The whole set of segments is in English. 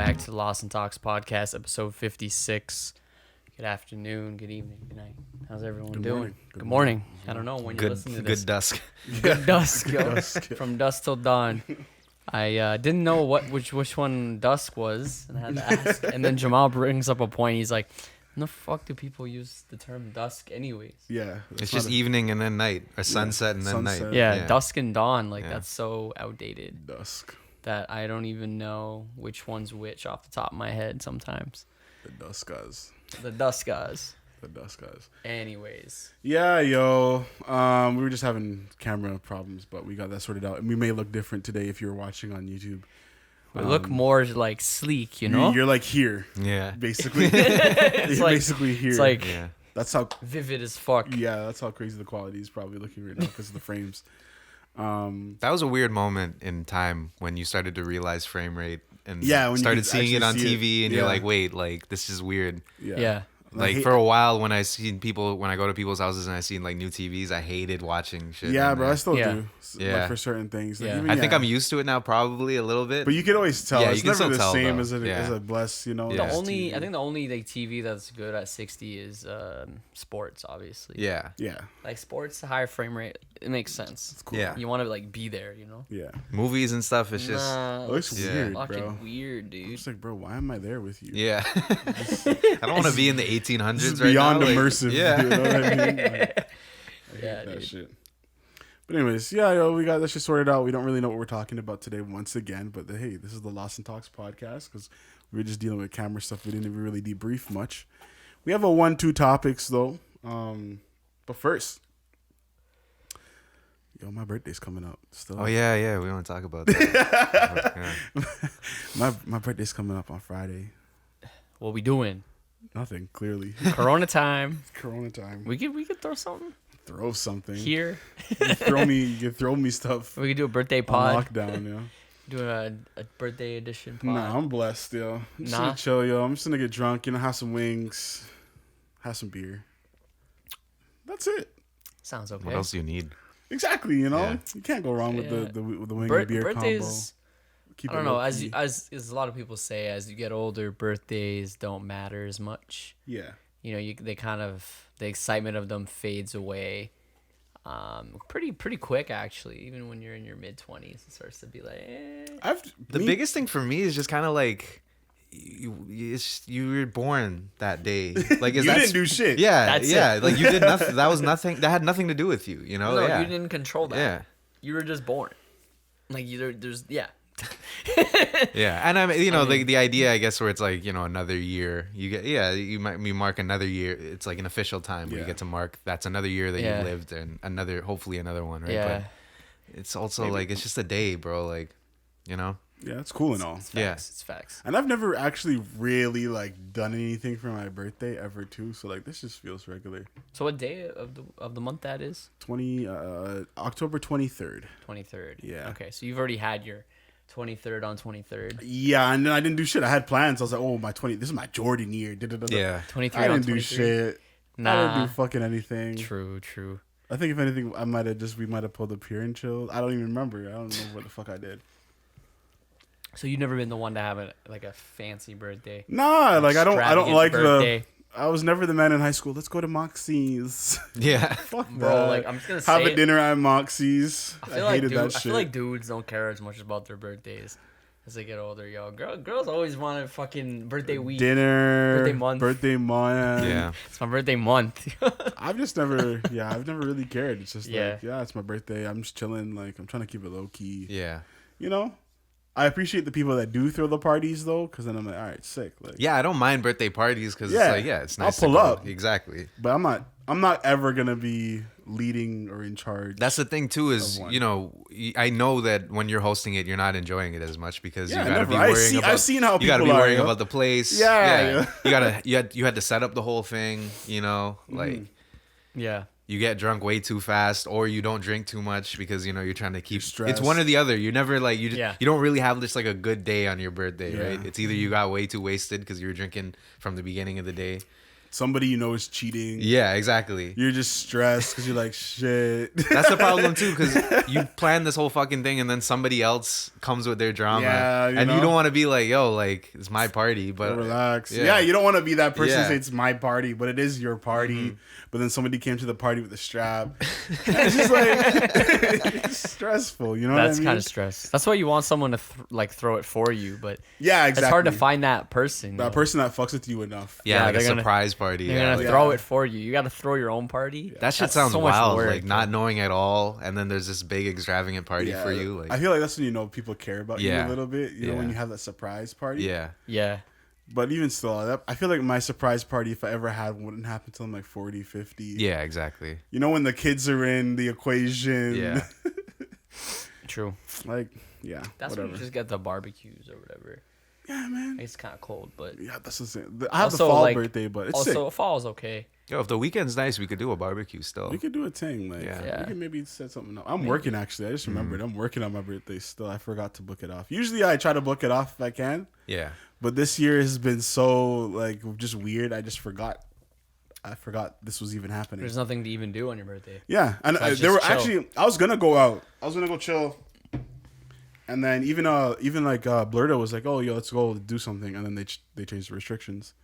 back to the Lost and Talks podcast, episode 56. Good afternoon, good evening, good night. How's everyone doing? Good morning. I don't know when you're listening to this. Good dusk. Good dusk, yo. From dusk till dawn. I didn't know which one dusk was, and I had to ask. And then Jamal brings up a point. He's like, "When the fuck do people use the term dusk, anyways?" Yeah, It's just evening and then night, or sunset and then sunset. night. Yeah, dusk and dawn. Like Yeah. that's so outdated dusk. that I don't even know which one's which off the top of my head. Sometimes The dusk guys. the dusk guys. The dusk guys. Anyways, Yeah, yo. We were just having camera problems, but we got that sorted out. And we may look different today if you're watching on YouTube. we look more like sleek, you know. You're like here, Yeah. basically. It's You're like- basically here. It's like Yeah. that's how. vivid as fuck. Yeah, that's how crazy the quality is probably looking right now because of the frames. That was a weird moment in time when you started to realize frame rate and Yeah, when you started could seeing it on actually see TV it. and you're Yeah. like, wait, like this is weird. Yeah. Like for a while when I go to people's houses and I seen like new TVs, I hated watching shit. Yeah, in bro, there. I still Yeah. do. Yeah. Like for certain things. Like Yeah. even, I think I'm used to it now, probably a little bit. But you can always tell. Yeah, It's you can never still the tell, same though. as Yeah. a bless, you know. Yeah. just Only TV. I think the only like TV that's good at 60 is sports, obviously. Yeah. Yeah, Like sports, higher frame rate, it makes sense. it's cool. Yeah. You want to like be there, you know. Yeah. Movies and stuff, it's just Nah, It looks Yeah. weird, fucking bro. weird, I'm dude. just like, bro, why am I there with you? yeah. I don't want to be in the 1800s This is right beyond now. like, immersive. yeah. You know what I mean? Like, I Yeah, hate that dude. shit. But anyways, yeah, yo, we got that shit sorted out. We don't really know what we're talking about today once again, but hey, this is the Lost and Talks podcast because we were just dealing with camera stuff. We didn't even really debrief much. We have a 1-2 topics though. But first, yo, my birthday's coming up. Still, Oh yeah. We want to talk about that. Yeah. my birthday's coming up on Friday. What we doing? Nothing, clearly. Corona time. Corona time. We could throw something Throw something. here. You can throw me stuff. We could do a birthday On pod. lockdown, yo. Do a birthday edition pod. Nah, I'm blessed, yo. I'm just Nah. gonna chill, yo. I'm just gonna get drunk, have some wings, have some beer. That's it. Sounds okay. What else do you need? Exactly, you know. Yeah. You can't go wrong with Yeah. the wing and beer combo. Birthdays. Keep I don't it know. low-key. As a lot of people say, as you get older, birthdays don't matter as much. Yeah. You know, they kind of the excitement of them fades away. Pretty quick actually. Even when you're in your mid-20s, it starts to be like, The biggest thing for me is just kind of like you were born that day. Like you didn't do shit. Yeah, That's yeah. it. Like you did nothing. That was nothing. That had nothing to do with you. You know. no, yeah. you didn't control that. Yeah. You were just born. Like there's yeah. Yeah, and I mean, the idea, I guess, where it's like, another year. You get, you mark another year. It's like an official time where you Yeah. get to mark. That's another year that Yeah. you lived, and hopefully another one, right? Yeah. But it's also like it's just a day, bro. Like, Yeah, it's cool and all. It's Yeah. facts. It's facts. And I've never actually really like done anything for my birthday ever too. So like this just feels regular. So what day of the month that is? October 23rd. 23rd. Yeah. Okay, so you've already had your 23rd on 23rd. Yeah, and then I didn't do shit. I had plans. I was like, oh, this is my Jordan year. Da-da-da-da. yeah, 23 I on didn't do 23. shit. I Nah. didn't do fucking anything. True. I think if anything, we might have pulled up here and chilled. I don't even remember. I don't know what the fuck I did. So you've never been the one to have a fancy birthday? Nah, like I don't Extravagant like birthday. I was never the man in high school. Let's go to Moxie's. yeah. Fuck Bro, that. like I'm just gonna say Have a it. dinner at Moxie's. I hated that shit. I feel like dudes don't care as much about their birthdays as they get older, yo. Girls always want a fucking birthday week. Dinner, Birthday month. Yeah. It's my birthday month. I've never really cared. It's just like, it's my birthday. I'm just chilling. Like, I'm trying to keep it low key. Yeah. You know? I appreciate the people that do throw the parties, though, because then I'm like, all right, sick. Like, Yeah, I don't mind birthday parties because Yeah, it's nice. I'll pull to go. up. Exactly. But I'm not ever going to be leading or in charge. That's the thing too is, Of one. I know that when you're hosting it, you're not enjoying it as much because Yeah, you gotta never. be worrying I've seen how you gotta be people are, worrying yo. about the place. Yeah. You had to set up the whole thing, like Yeah. you get drunk way too fast or you don't drink too much because you're trying to keep it's stressed. one or the other. You never like you don't really have just like a good day on your birthday, Yeah. right? It's either you got way too wasted because you were drinking from the beginning of the day. somebody you know is cheating. Yeah, exactly. You're just stressed because you're like, shit. That's the problem too, because you plan this whole fucking thing and then somebody else comes with their drama. Yeah, you and know? you don't want to be like, yo, like, it's my party, but relax. Yeah, you don't want to be that person who say it's my party, but it is your party. Mm-hmm. But then somebody came to the party with a strap. It's just like it's stressful, you know. That's what I mean? kind of stress. That's why you want someone to throw it for you, but Yeah, exactly. it's hard to find that person. that yo. person that fucks with you enough. yeah, like they're a gonna- surprise party. They're Yeah, gonna like, throw it for you. You got to throw your own party. that shit That's sounds so much wild. work, Like yo. not knowing at all, and then there's this big extravagant party Yeah, for you. Like, I feel like that's when you know people care about you Yeah. a little bit. You know, when Yeah. you have that surprise party. yeah, Yeah. But even still, I feel like my surprise party, if I ever had, wouldn't happen until I'm like 40, 50. yeah, exactly. You know, when the kids are in the equation. Yeah. True. Like, yeah. That's whatever. when you just get the barbecues or whatever. Yeah, man. It's kind of cold, but Yeah, that's the same. I have Also, the fall like, birthday, but it's also sick. fall's okay. Yo, if the weekend's nice, we could do a barbecue still. We could do a thing. Like, Yeah. we could maybe set something up. I'm working, actually. I just remembered. I'm working on my birthday still. I forgot to book it off. Usually I try to book it off if I can. Yeah. But this year has been so, like, just weird. I just forgot. I forgot this was even happening. There's nothing to even do on your birthday. Yeah, and Besides there were just chill. actually. I was gonna go out. I was gonna go chill. And then even like Blurdo was like, "Oh, yo, let's go do something." And then they changed the restrictions.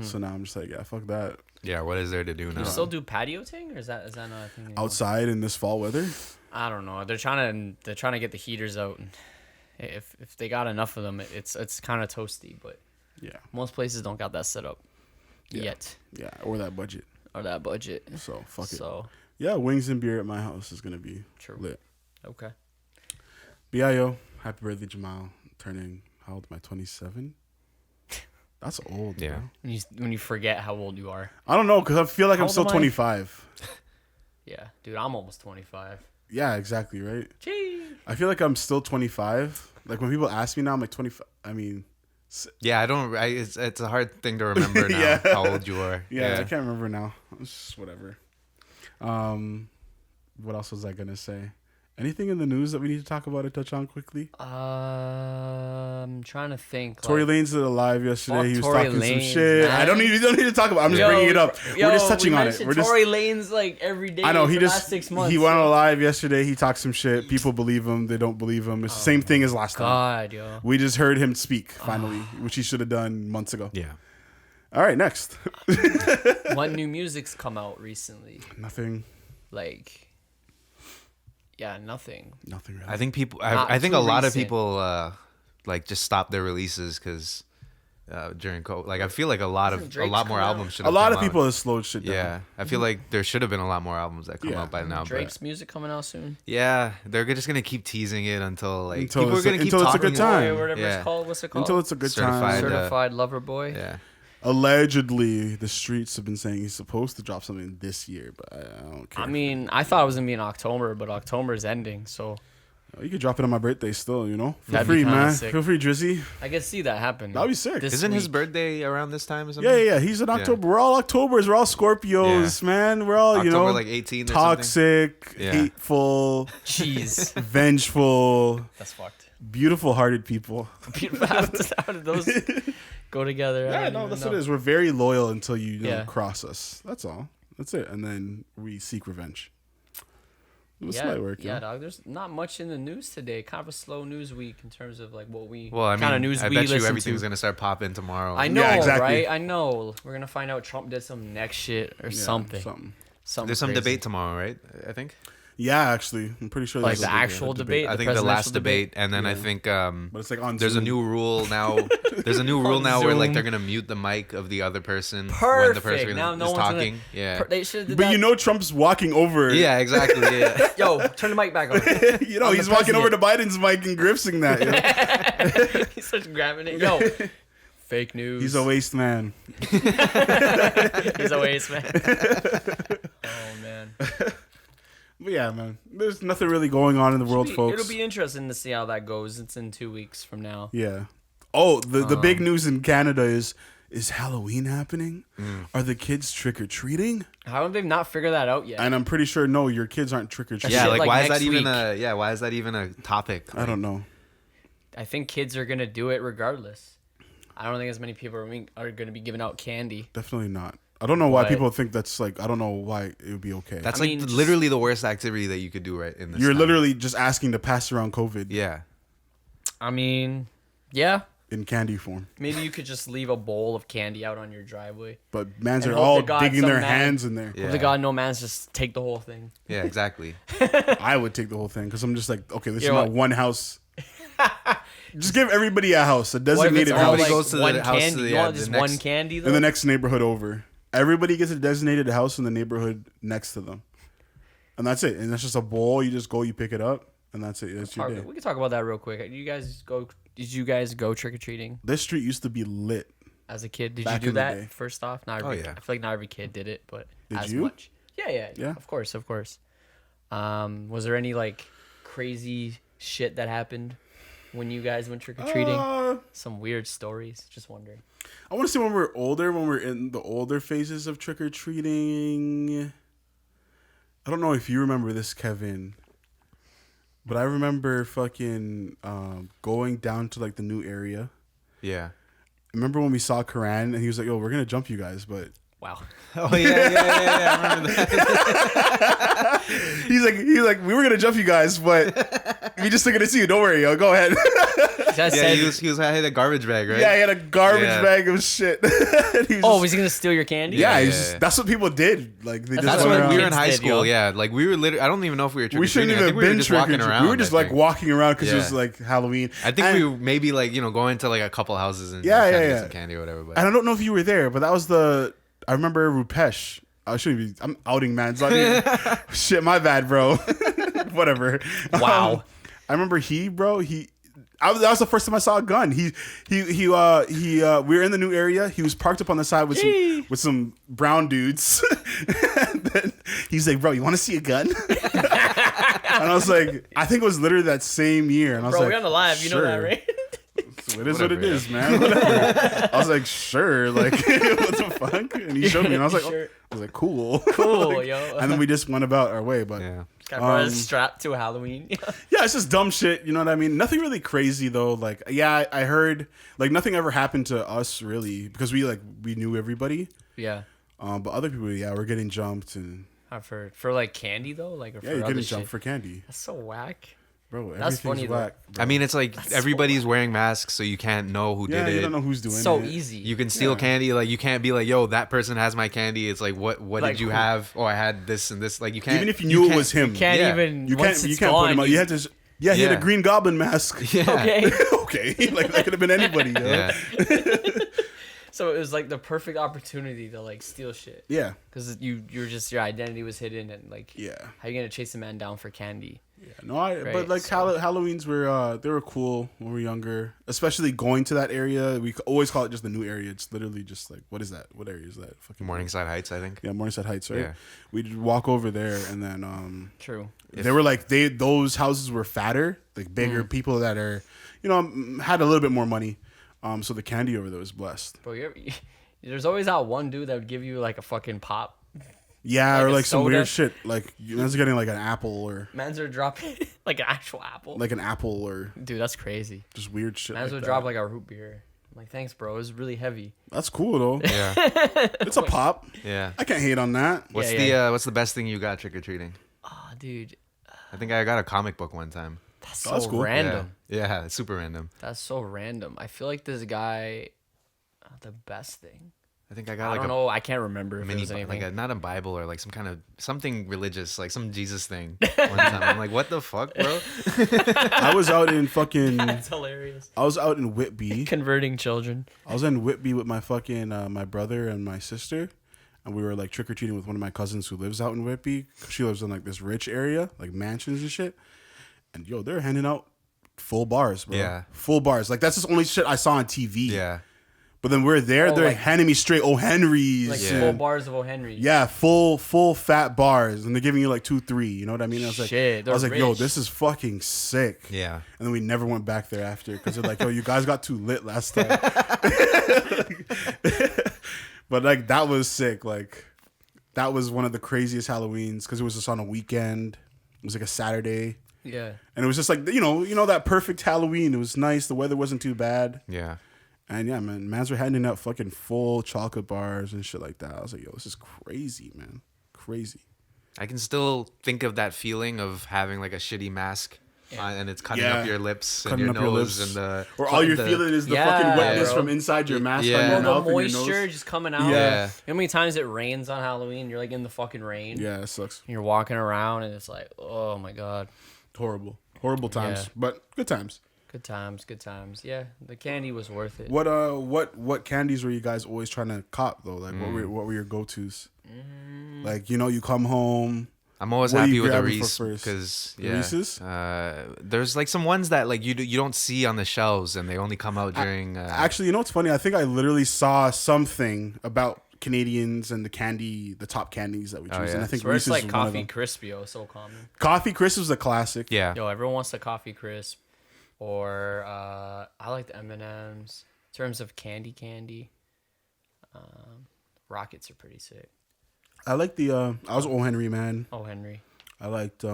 So now I'm just like, yeah, fuck that. Yeah, what is there to do Can now? you still do patio thing, or is that not a thing anymore? Outside in this fall weather. I don't know. They're trying to get the heaters out, and if they got enough of them, it's kind of toasty. But Yeah, most places don't got that set up yet, yeah, or that budget. or that budget. So fuck it. So Yeah, wings and beer at my house is gonna be true. lit. Okay. But yeah, yo, happy birthday, Jamal. Turning how old am I? 27. That's old. Yeah. Bro. When you forget how old you are. I don't know because I feel like How I'm old still am I? 25. Yeah, dude, I'm almost 25. Yeah, exactly right. Gee. I feel like I'm still 25. Like when people ask me now, I'm like 25. I mean, Yeah, I don't. It's a hard thing to remember now. Yeah. How old you are. yeah, I can't remember now. It's just whatever. What else was I gonna say? Anything in the news that we need to talk about or touch on quickly? I'm trying to think. Tory like, Lanez did a live yesterday. Fuck He was Tory talking some Lanez, shit. man. I don't need. We don't need to talk about. I'm just bringing it up. We're just touching on it. mentioned We're just. Tory Lanez like every day. I know for he the last just 6 months. he went on a live yesterday. He talked some shit. People believe him. They don't believe him. It's the same thing as last time. God, yo. We just heard him speak finally, which he should have done months ago. Yeah. All right, next. What new music's come out recently? Nothing. Like, yeah, nothing. Nothing really. I think people. Not I think too a lot of recent. people like just stopped their releases because during COVID. Like I feel like a lot Drake's more come out. albums should. a lot of people have slowed shit down. Yeah, I feel like there should have been a lot more albums that come Yeah. out by now. Drake's music coming out soon. But yeah, they're just gonna keep teasing it until like Until people are it's gonna a- keep until it's a talking. good time. Boy, or whatever Yeah. it's called. What's it called? Until it's a good Certified, time. Certified Lover Boy. Yeah. Allegedly, the streets have been saying he's supposed to drop something this year, but I don't care. I mean, I thought it was gonna be in October, but October is ending, so you could drop it on my birthday still, you know? Feel That'd be free, kinda man. sick. Feel free, Drizzy. I can see that happening. That'd be sick. This Isn't his week. birthday around this time or something? Yeah. He's in October. We're all Octobers. We're all Scorpios, man. We're all, October like 18 or toxic, Yeah. hateful, Jeez, vengeful, that's fucked. beautiful hearted people. Beautiful. How did those go together? I Yeah, don't no, even that's know. what it is. We're very loyal until you know, Yeah. cross us. That's all. That's it. And then we seek revenge. It was Yeah, slight work, yeah, yeah. dog. There's not much in the news today. Kind of a slow news week in terms of like what we Well, I kind of mean, news I we bet you listen everything's to. gonna start popping tomorrow. I know, Yeah, exactly. right? I know. We're gonna find out Trump did some next shit or Yeah, something. Something There's some crazy. debate tomorrow, right? I think. Yeah, actually. I'm pretty sure Like there's the a actual debate. I think the presidential last debate, and then I Yeah. think But it's like on there's a Zoom. new rule now. There's a new rule now where like Zoom. they're gonna mute the mic of the other person when the Perfect. person Now no is one's gonna- talking. Yeah. They should. But you know Trump's walking over. Yeah, exactly. Yeah. Yo, turn the mic back on. You know, I'm he's the walking over to president. Biden's mic and gripsing that. You know? He's such grabbing it. Yo, fake news. He's a waste man. He's a waste man. Oh man. But yeah, man. There's nothing really going on in the world, folks. It'll be interesting to see how that goes. It's in 2 weeks from now. Yeah. Oh, the big news in Canada is Halloween happening? Are the kids trick or treating? How have they not figured that out yet? And I'm pretty sure no, your kids aren't trick or treating. Yeah, shit, like, like, why is next that even week. why is that even a topic? I don't know. I think kids are gonna do it regardless. I don't think as many people are gonna be giving out candy. Definitely not. I don't know why But- people think that's like. I don't know why it would be okay. That's I mean, like just- literally the worst activity that you could do right in this. You're time. literally just asking to pass around COVID Yeah. I mean, yeah. in candy form. Maybe you could just leave a bowl of candy out on your driveway. But mans And are hope all to God digging some their man- hands in there. Yeah. Hope to God, no man's just take the whole thing. Yeah, exactly. I would take the whole thing because I'm just like, okay, this You is know not what? one house. Just give everybody a house, a What if designated it's all house Everybody like goes to the one house candy? to the- You yeah, want the just next- one candy though? in the next neighborhood over. Everybody gets a designated house in the neighborhood next to them, and that's it. And that's just a bowl. You just go, you pick it up, and that's it. That's your day. We can talk about that real quick. Did you guys go trick or treating This street used to be lit. as a kid? Did Back you in do the day. that first off? Not Oh, every, yeah. I feel like not every kid did it, but Did as you? much. Yeah. Yeah. Of course. Was there any like crazy shit that happened when you guys went trick or treating? Some weird stories. Just wondering. I want to say when we're older, when we're in the older phases of trick or treating. I don't know if you remember this, Kevin, but I remember fucking going down to like the new area. Yeah. Remember when we saw Karan and he was like, "Yo, we're gonna jump you guys," but Wow. Oh yeah. I remember that. he's like, "We were gonna jump you guys, but we just took it to see you. Don't worry, yo, go ahead." I Yeah, said, he was had a garbage bag, right? Yeah, he had a garbage Yeah. bag of shit. And he was oh, just- was he gonna steal your candy? yeah, Yeah, he's yeah, just, yeah. that's what people did. Like they That's just That's went what when we were around. in high kids did, yo. school. Yeah, like we were literally. I don't even know if we were trick We or treating. shouldn't I even think we were been just trick or walking treating. around. We were just I like think. walking around because it was Yeah. like Halloween. I think And- we maybe like going to like a couple houses and Yeah, trying yeah, to yeah. get some candy or whatever. But And I don't know if you were there, but that was I remember Rupesh. I shouldn't be. I'm outing, man. It's not even, shit, my bad, bro. Whatever. Wow. I remember that was the first time I saw a gun. We were in the new area. He was parked up on the side with some brown dudes. And then he's like, "Bro, you want to see a gun?" And I was like, I think it was literally that same year. And I was Bro, like, we're on the live. You know that, "Sure." right? So it is what Whatever, it is, man. Whatever. I was like, sure, like what the fuck? And he showed me, and I was like, Sure. I was like, cool, Cool, Like, yo. And then we just went about our way, but yeah, Got brought us strapped to Halloween. yeah, it's just dumb shit. You know what I mean? Nothing really crazy though. Like, yeah, I heard like nothing ever happened to us really because we knew everybody. yeah. But other people, yeah, we're getting jumped and I've heard. For like candy though? Like, or yeah, for you're other getting shit? jumped for candy, That's so whack. bro. That's Everything's funny, though. whack. Bro. I mean, it's like everybody's wearing masks, so you can't know who yeah, did you it. don't know who's doing So it. easy. You can steal Yeah. candy, like you can't be like, "Yo, that person has my candy." It's like, what Like, did you who- have? Oh, I had this and this. Like you can't. Even if you knew it can't- was him, Can't Yeah. even. you once can't it's put gone, him out. You had to. He had a Yeah. Green Goblin mask. Yeah. Okay. Okay, like that could have been anybody. Yo. Yeah. So it was like the perfect opportunity to like steal shit Yeah. because your identity was hidden and like Yeah. how you gonna chase a man down for candy? Yeah. No, but Right, like so- Halloween's were they were cool when we were younger, especially going to that area. We always call it just the new area. It's literally just like what is that? What area is that? Fucking Morningside Heights, I think. Yeah, Morningside Heights, right? Yeah. We'd walk over there and then True. they were like those houses were fatter, like bigger people that are, had a little bit more money. So the candy over there was blessed. Bro, there's always that one dude that would give you like a fucking pop. Yeah, Like or a like some soda? weird shit. Like you guys are getting like an apple or Mans are dropping like an actual apple. or Dude, that's crazy. just weird shit. Mans like would that. drop like a root beer. I'm like, thanks, bro. It was really heavy. That's cool though. Yeah. It's a pop. Yeah. I can't hate on that. What's Yeah, what's the best thing you got trick or treating? Oh, dude, I think I got a comic book one time. that's so that's cool. random. Yeah, it's super random. That's so random. I feel like this guy, the best thing. I think I got I like don't a know. I can't remember if it mini, was anything. like not a Bible or like something religious, like some Jesus thing. One time, I'm like, what the fuck, bro? I was out in fucking. That's hilarious. I was out in Whitby. Converting children. I was in Whitby with my fucking my brother and my sister, and we were like trick or treating with one of my cousins who lives out in Whitby. She lives in like this rich area, like mansions and shit. And yo, they're handing out full bars, bro. Yeah. Full bars. Like that's just only shit I saw on TV. Yeah, But then we're there, Oh, they're like- handing me straight O. Henry's. Like Yeah. full bars of O. Henry. Yeah, full fat bars, and they're giving you like 2, 3. You know what I mean? I was like, Shit, I was they're like, yo, rich. this is fucking sick. yeah. And then we never went back there after because they're like, yo, you guys got too lit last time. But like that was sick. Like that was one of the craziest Halloweens because it was just on a weekend. It was like a Saturday, Yeah. and it was just like you know that perfect Halloween. It was nice. The weather wasn't too bad, Yeah. And yeah, man, mans were handing out fucking full chocolate bars and shit like that. I was like, yo, this is crazy, man. Crazy. I can still think of that feeling of having like a shitty mask. And it's cutting up your lips and your nose and the... Or all you're feeling is the fucking wetness from inside your mask on your mouth the and your moisture nose. just coming out. Yeah. You know how many times it rains on Halloween? You're like in the fucking rain. Yeah, it sucks. And you're walking around and it's like, oh my God. Horrible. Horrible times. Yeah. But good times. Good times. Good times. Yeah, the candy was worth it. What candies were you guys always trying to cop though? Like what were your go-tos? Like, you know, you come home... I'm always happy with a Reese because Reese's? There's like some ones that like you don't see on the shelves and they only come out during. Actually, you know what's funny? I think I literally saw something about Canadians and the top candies that we choose, and I think Reese's it's like was one of Coffee them. Crispy, so common. Coffee Crisp was a classic. Yeah. Yo, everyone wants the Coffee Crisp, or I like the M&Ms. In terms of candy, Rockets are pretty sick. I like I was O. Henry, man. Oh, Henry. I liked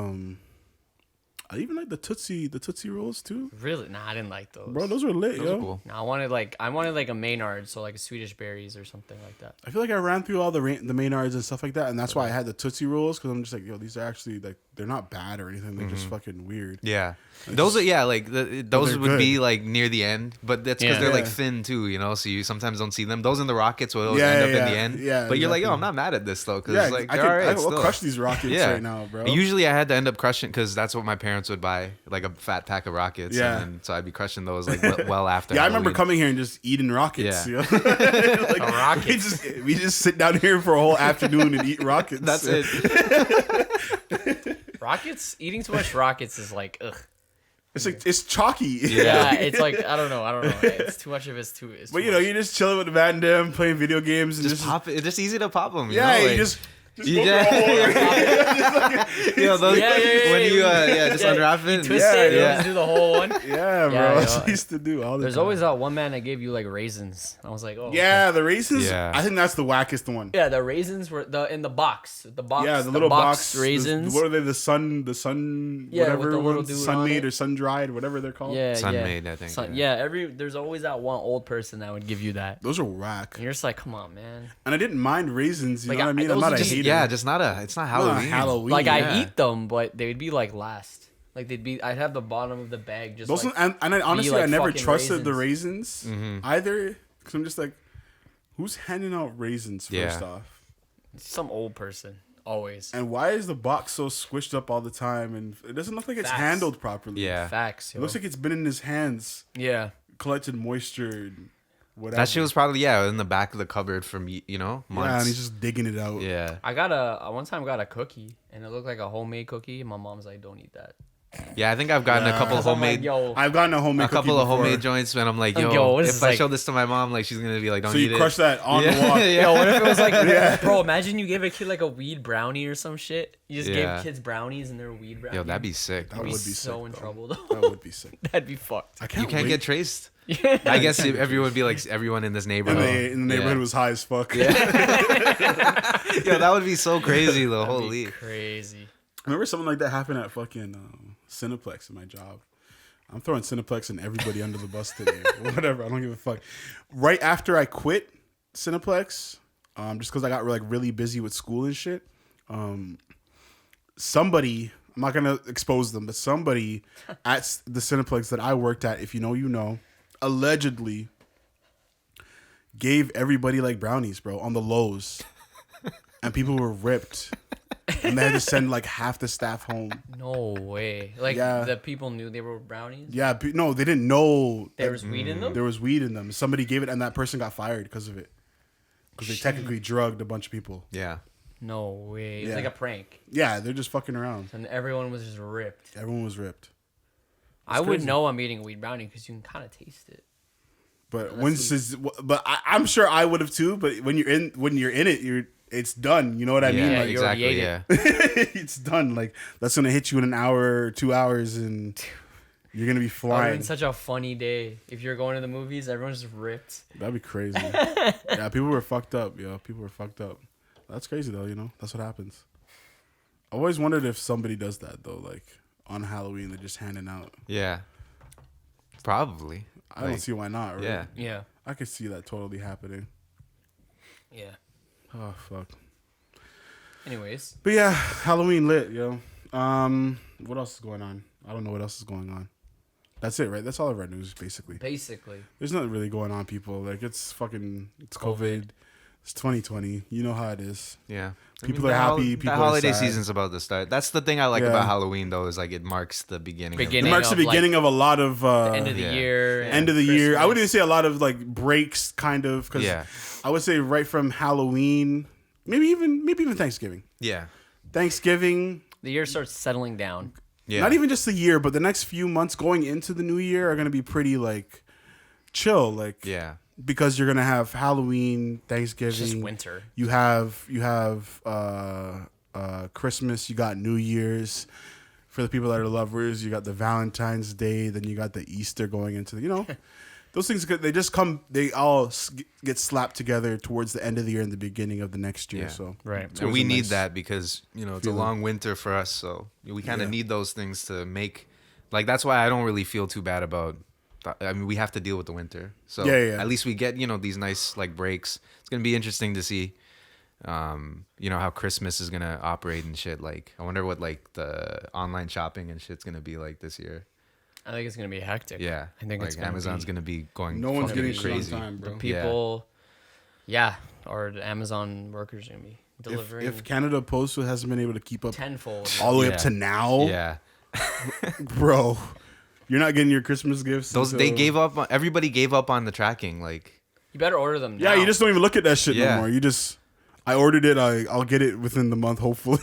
I even like the Tootsie Rolls too. Really? Nah, I didn't like those. Bro, those were lit, yo. Cool. Nah, I wanted like a Maynard, so like a Swedish berries or something like that. I feel like I ran through all the Maynards and stuff like that, and that's why I had the Tootsie Rolls, because I'm just like, yo, these are actually like, they're not bad or anything. They're just fucking weird. Yeah. Those those would be like near the end, but that's because they're like Yeah. thin too, you know. So you sometimes don't see them. Those in the Rockets will always end up in the end. Yeah, but you're like, yo, exactly. I'm not mad at this though, because Yeah, like I they're alright. will still. crush these Rockets right now, bro. And usually I had to end up crushing because that's what my parents would buy, like a fat pack of Rockets. Yeah. And then, so I'd be crushing those like well after. Yeah, I remember Halloween. coming here and just eating Rockets. Yeah. You know? Like, Rockets. we just sit down here for a whole afternoon and eat Rockets. That's it. Rockets, eating too much Rockets is like, ugh. It's like, it's chalky. Yeah, it's like, I don't know. It's too much of it's too. It's But too you know, much. you're just chilling with the Van Dam, playing video games, and Just pop it. It's just easy to pop them. Yeah, you know? you like, just you go just, for a whole- you know, those, Yeah, when you just unwrap it. Twist Yeah, it, yeah. just do the whole one. Yeah, bro. Yeah, That's yo. what I used to do all the There's time. always that one man that gave you like raisins. I was like, oh. Yeah, the raisins. Yeah. I think that's the wackest one. Yeah, the raisins were in the box. The box. Yeah, the little box raisins. What are they? The sun, Yeah, whatever, with the little ones, dude sun on made it. or sun dried, whatever they're called. Yeah, Sun-made, I think, Yeah, there's always that one old person that would give you that. Those are whack. And you're just like, come on, man. And I didn't mind raisins. You Like, know what I mean? those I'm not are a just- hater. Yeah, just it's not Halloween. Like yeah. I eat them, but they would be like last. Like I'd have the bottom of the bag just Those like, and I, honestly, like I never fucking trusted the raisins. raisins either, because I'm just like, who's handing out raisins first Yeah. off? some old person always. And why is the box so squished up all the time? And it doesn't look like it's Facts. handled properly. Yeah. Facts. It Yo. looks like it's been in his hands, yeah. collected moisture, and whatever. That shit was probably in the back of the cupboard from months. Yeah, and he's just digging it out. Yeah. I one time got a cookie and it looked like a homemade cookie. And my mom's like, "Don't eat that." Yeah, I think I've gotten a couple of I'm like, homemade, yo, I've gotten a homemade a couple cookie of homemade before. joints, and I'm like, Yo, yo, this if is I like- show this to my mom, like she's gonna be like, don't So eat you it. crush that on the walk. Yeah. yo, what if it was like, bro? Imagine you gave a kid like a weed brownie or some shit. You just Yeah. gave kids brownies and they're weed brownies. Yo, that'd be sick. That I'd be would be so sick, in though. trouble though. That would be sick. That'd be fucked. I You can't can't wait. get traced. Yeah. I guess everyone would be like everyone in this And neighborhood. in the neighborhood Yeah. was high as fuck. Yo, that would be so crazy though. That'd be Holy. crazy. I remember something like that happened at fucking Cineplex in my job. I'm throwing Cineplex and everybody under the bus today. Whatever, I don't give a fuck. Right after I quit Cineplex, just because I got like really busy with school and shit, somebody, I'm not gonna expose them, but somebody at the Cineplex that I worked at, if you know, you know, allegedly gave everybody like brownies, bro, on the lows, and people were ripped. And they had to send like half the staff home. No way. Like Yeah. the people knew they were brownies. Yeah, no, they didn't know There was weed in them. there was weed in them. Somebody gave it, and that person got fired because of it. Because they technically drugged a bunch of people. Yeah. No way. It was Yeah. like a prank, Yeah, they're just fucking around. and everyone was just ripped. Everyone was ripped. I would crazy. know I'm eating a weed brownie because you can kind of taste it. But I'm sure I would have too. But when you're in it, it's done. You know what I mean? Yeah, Like, you already exactly. ate Yeah. it's done. Like that's gonna hit you in an hour or 2 hours, and you're gonna be That would flying. been such a funny day. If you're going to the movies, everyone's just ripped. That'd be crazy. Yeah, people were fucked up. Yo, people were fucked up. That's crazy though. You know, that's what happens. I always wondered if somebody does that though, like on Halloween, they're just handing out. Yeah. Probably. I don't see why not. Right? Yeah. Yeah. I could see that totally happening. Yeah. Oh fuck. Anyways. But yeah, Halloween lit, yo. What else is going on? I don't know what else is going on. That's it, right? That's all of our news, basically. Basically. There's nothing really going on, people. Like, it's COVID. It's 2020. You know how it is. Yeah. People are happy. People the are holiday sad. season's about to start. That's the thing I like about Halloween, though, is like it marks the beginning. It marks the beginning of a lot of the end of the year. End of the year. I wouldn't even say a lot of like breaks, kind of, because I would say right from Halloween, maybe even Thanksgiving. Yeah. Thanksgiving. The year starts settling down. Yeah. Not even just the year, but the next few months going into the new year are gonna be pretty like chill, like because you're gonna have Halloween, Thanksgiving, It's just winter. You have Christmas. You got New Year's. For the people that are lovers, you got the Valentine's Day. Then you got the Easter going into the those things. They just come. They all get slapped together towards the end of the year and the beginning of the next year. So and we need that because it's a long winter for us. So we kind of need those things to make. Like that's why I don't really feel too bad about. I mean, we have to deal with the winter. So at least we get these nice like breaks. It's gonna be interesting to see. How Christmas is gonna operate and shit. Like I wonder what like the online shopping and shit's gonna be like this year. I think it's gonna be hectic. Yeah, I think like Amazon's gonna be going. No one's getting crazy. shit on time, bro. The people, or the Amazon workers are gonna be delivering. If Canada Post hasn't been able to keep up tenfold all the way up to now, bro, you're not getting your Christmas gifts. They gave up. Everybody gave up on the tracking. Like you better order them now. Yeah, you just don't even look at that shit no more. You just. I ordered it. I'll get it within the month, hopefully.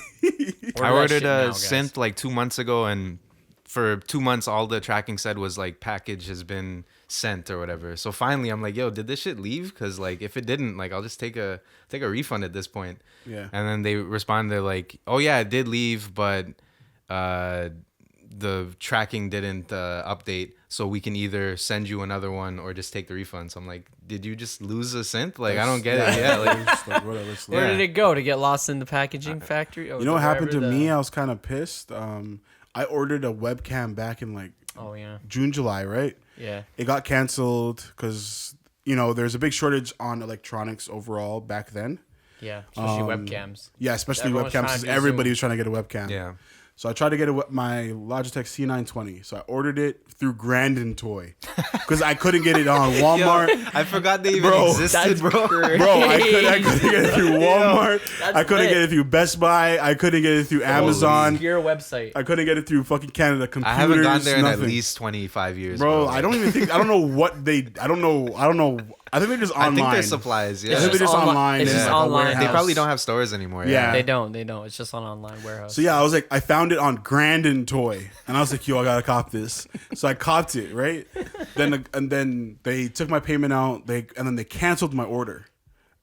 I ordered a synth like 2 months ago, and for 2 months, all the tracking said was like package has been sent or whatever. So finally, I'm like, yo, did this shit leave? Because like if it didn't, like I'll just take a refund at this point. Yeah. And then they responded like, oh yeah, it did leave, but the tracking didn't update, so we can either send you another one or just take the refund. So I'm like, did you just lose a synth? Like I don't get it. Yeah, like whatever. Where did it go? To get lost in the packaging factory? You know what happened to me? I was kind of pissed. I ordered a webcam back in like June, July, right? Yeah. It got canceled because there's a big shortage on electronics overall back then. Yeah, especially webcams. Yeah, especially webcams. Everybody was trying to get a webcam. Yeah. So I tried to get my Logitech C920. So I ordered it through Grandin Toy because I couldn't get it on Walmart. Yo, I forgot they even existed, bro. Bro, I couldn't get it through Walmart. I couldn't get it through Best Buy. I couldn't get it through Amazon. Your website. I couldn't get it through fucking Canada Computers. I haven't gone there in at least 25 years, bro. I don't even think. I don't know what they. I don't know. I think they're just online. I think they're supplies. Yeah, I think they're just online. It's just online. They probably don't have stores anymore. Yeah, they don't. It's just an online warehouse. So yeah, I was like, I found it on Grandin Toy, and I was like, yo, I gotta cop this. So I copped it, right? Then they took my payment out. And then they canceled my order,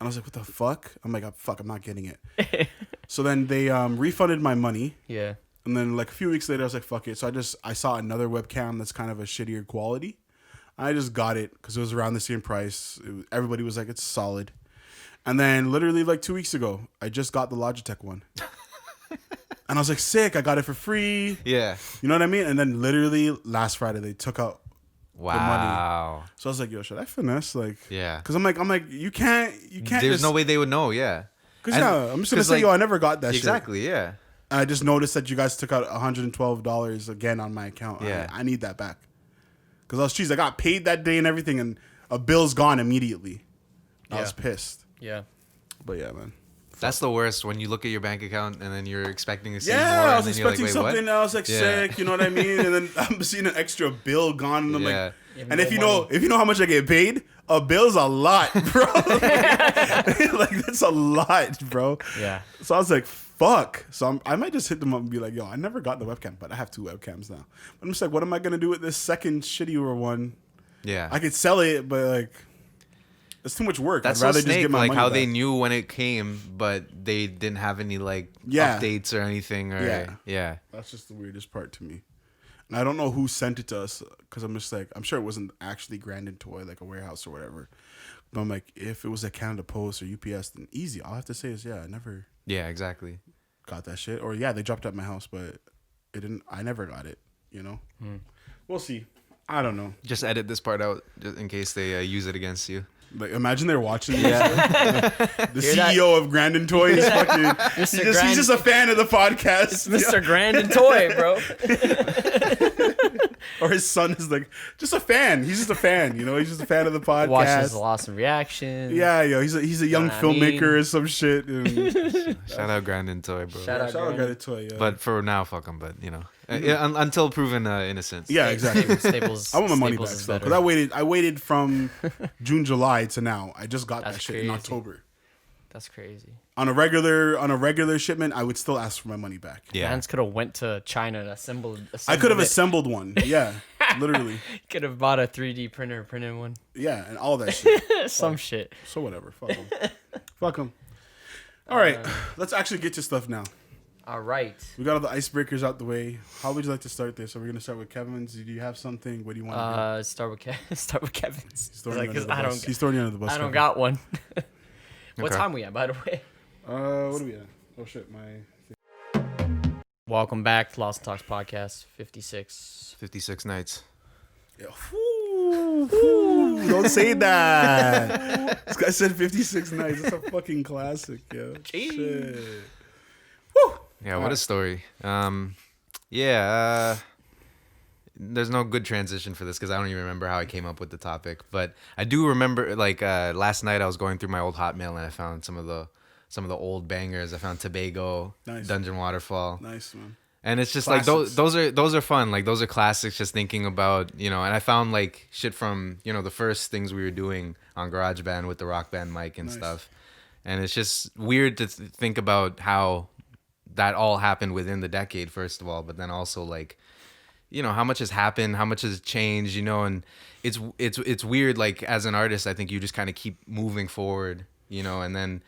and I was like, what the fuck? I'm like, fuck, I'm not getting it. So then they refunded my money. Yeah. And then like a few weeks later, I was like, fuck it. So I saw another webcam that's kind of a shittier quality. I just got it because it was around the same price. Everybody was like, it's solid. And then literally like 2 weeks ago, I just got the Logitech one. And I was like, sick. I got it for free. Yeah. You know what I mean? And then literally last Friday, they took out the money. Wow. So I was like, yo, should I finesse? Like, yeah. Because I'm like, you can't. There's no way they would know. Yeah. Because I'm just going to say, yo, I never got that shit. Exactly. Yeah. And I just noticed that you guys took out $112 again on my account. Yeah. I need that back. Because I was cheesed. I got paid that day and everything, and a bill's gone immediately. I was pissed. Yeah. But yeah, man. That's the worst when you look at your bank account and then you're expecting to see more. I was and then you're expecting like, something. I was like sick, you know what I mean? And then I'm seeing an extra bill gone, and I'm like, and if you know how much I get paid, a bill's a lot, bro. Like that's a lot, bro. Yeah. So I was like, fuck. So I might just hit them up and be like, yo, I never got the webcam, but I have 2 webcams now. But I'm just like, what am I gonna do with this second shittier one? Yeah. I could sell it, but like, it's too much work. That's I'd rather so snake, just get my like money how back. they knew when it came, but they didn't have any like updates or anything. Or yeah. That's just the weirdest part to me. And I don't know who sent it to us because I'm just like, I'm sure it wasn't actually Grandin Toy, like a warehouse or whatever. But I'm like, if it was a Canada Post or UPS, then easy. All I have to say is, I never exactly got that shit. Or they dropped it at my house, but it didn't. I never got it. You know. We'll see. I don't know. Just edit this part out just in case they use it against you. Like, imagine they're watching this. The CEO of Grandin Toys, fucking, he's just a fan of the podcast. It's Mr. Grandin Toy, bro. Or his son is like, just a fan. He's just a fan, you know? He's just a fan of the podcast. Watches the Lost in Reaction. Yeah, yo, he's a young filmmaker or some shit. Shout out Grandin Toy, bro. Shout out Grandin Toy, yeah. But for now, fuck him. But, you know, until proven innocence. Yeah, exactly. Staples, I want my money Staples back, is though. better. Because I waited from June, July to now. I just got That's that shit crazy. in October. That's crazy. On a regular shipment, I would still ask for my money back. Yeah. Mans could have went to China and assembled I could have it. assembled one. Yeah, literally. Could have bought a 3D printer, printed one. Yeah, and all that shit. Some shit. So whatever. Fuck them. Fuck them. All right, let's actually get to stuff now. All right. We got all the icebreakers out the way. How would you like to start this? Are we gonna start with Kevin's? Do you have something? What do you want to Start with Kevin's. He's throwing you under the bus. He's throwing you under the bus. I don't Kevin. got one. What Okay. time we at, by the way? What are we at? Oh shit, my. Welcome back to Lost in Talks podcast 56. 56 nights. Yeah. Ooh, don't say that. This guy said 56 nights. That's a fucking classic, yo. Jeez. Shit. Woo. Yeah, what a story. There's no good transition for this because I don't even remember how I came up with the topic. But I do remember, like, last night I was going through my old Hotmail and I found some of the old bangers. I found Tobago, Nice. Dungeon Waterfall. Nice, man. And it's just Classics. like those are fun. Like those are classics. Just thinking about, you know, and I found like shit from, you know, the first things we were doing on GarageBand with the Rock Band mic and Nice. stuff. And it's just weird to think about how that all happened within the decade, first of all, but then also like, you know, how much has happened, how much has changed, you know, and it's weird. Like as an artist, I think you just kind of keep moving forward, you know, and then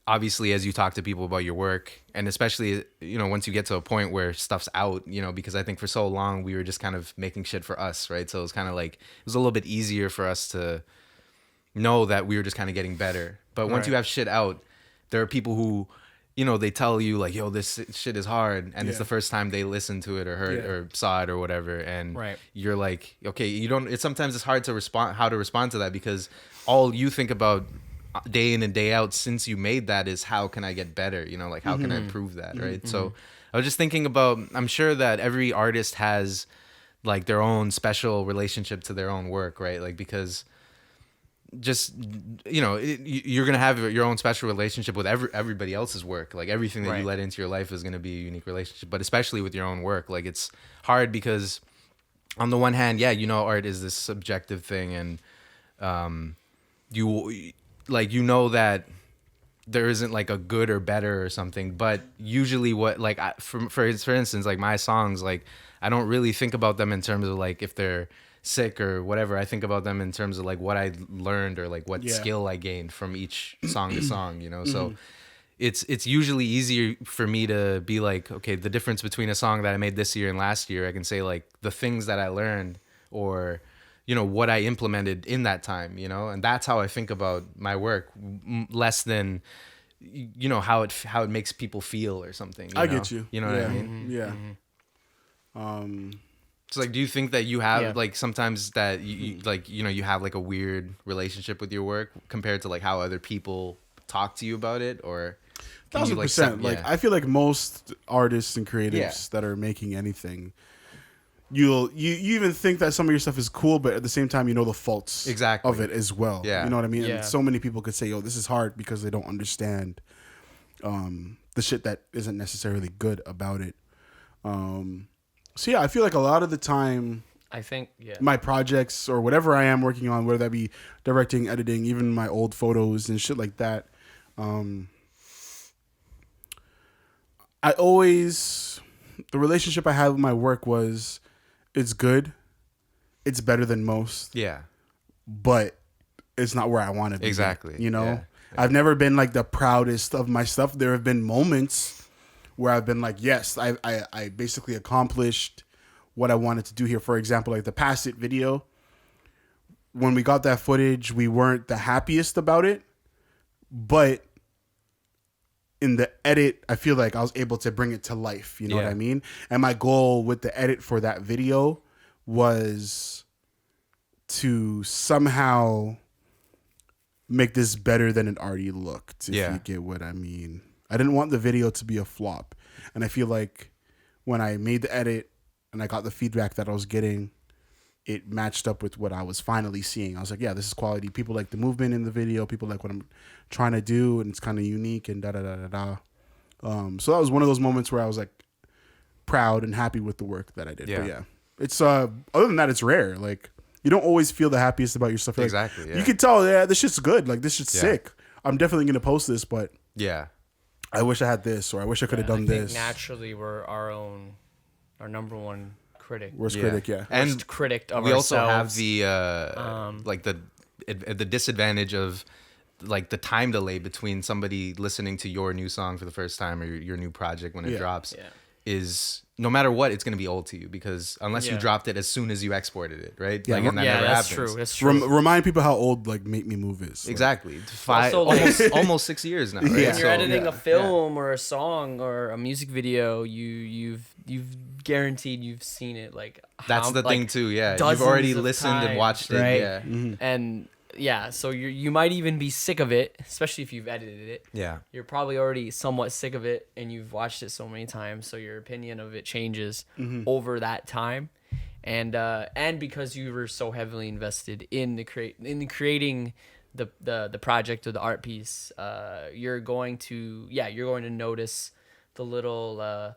obviously as you talk to people about your work, and especially, you know, once you get to a point where stuff's out, you know, because I think for so long we were just kind of making shit for us, right? So it was kind of like, it was a little bit easier for us to know that we were just kind of getting better. But once you have shit out, there are people who, you know, they tell you like, yo, this shit is hard, and it's the first time they listened to it or heard or saw it or whatever, and you're like, okay, you don't. Sometimes it's hard to respond, how to respond to that, because all you think about day in and day out since you made that is how can I get better, you know, like how can I improve that, right? So I was just thinking about, I'm sure that every artist has like their own special relationship to their own work, right? Like because just, you know, you're gonna have your own special relationship with everybody else's work. Like everything that you let into your life is gonna be a unique relationship, but especially with your own work, like it's hard because on the one hand, yeah, you know, art is this subjective thing, and you like, you know, that there isn't like a good or better or something, but usually what, like, for instance, like my songs, like I don't really think about them in terms of like if they're sick or whatever. I think about them in terms of like what I learned or like what skill I gained from each song to song, you know. So it's usually easier for me to be like, okay, the difference between a song that I made this year and last year, I can say like the things that I learned or, you know, what I implemented in that time, you know. And that's how I think about my work, less than, you know, how it makes people feel or something. I get you. You know what I mean? Yeah. So like, do you think that you have like sometimes that you like, you know, you have like a weird relationship with your work compared to like how other people talk to you about it, or 1,000%. Like I feel like most artists and creatives that are making anything, you even think that some of your stuff is cool, but at the same time, you know the faults of it as well. Yeah. You know what I mean? Yeah. And so many people could say, yo, this is hard because they don't understand the shit that isn't necessarily good about it. So yeah, I feel like a lot of the time, I think my projects or whatever I am working on, whether that be directing, editing, even my old photos and shit like that, the relationship I had with my work was, it's good, it's better than most, but it's not where I want to be. Exactly. You know, Yeah. I've never been like the proudest of my stuff. There have been moments where I've been like, yes, I basically accomplished what I wanted to do here. For example, like the Pass It video, when we got that footage, we weren't the happiest about it, but in the edit, I feel like I was able to bring it to life. You know what I mean? And my goal with the edit for that video was to somehow make this better than it already looked, if you get what I mean. I didn't want the video to be a flop. And I feel like when I made the edit and I got the feedback that I was getting, it matched up with what I was finally seeing. I was like, yeah, this is quality. People like the movement in the video. People like what I'm trying to do, and it's kind of unique and da-da-da-da-da. So that was one of those moments where I was like proud and happy with the work that I did. Yeah. But yeah, it's other than that, it's rare. Like, you don't always feel the happiest about your stuff. Like, exactly. Yeah. You can tell, yeah, this shit's good. Like, this shit's sick. I'm definitely going to post this, but yeah, I wish I had this, or I wish I could have done this. Naturally, we're our number one critic. Worst critic, yeah. And worst critic of we ourselves. also have the like the disadvantage of like the time delay between somebody listening to your new song for the first time or your new project when it drops is no matter what, it's going to be old to you, because unless you dropped it as soon as you exported it, right? Yeah, like, and that never that's happens. true. That's true. Remind people how old like Make Me Move is. Like, Exactly. almost 6 years now. Right? When you're editing a film or a song or a music video, you've guaranteed you've seen it. Like, that's the thing too. Yeah, you've already listened and watched it. Right? Yeah, and so you might even be sick of it, especially if you've edited it. Yeah, you're probably already somewhat sick of it, and you've watched it so many times, so your opinion of it changes over that time, and because you were so heavily invested in creating the project or the art piece, you're going to notice the little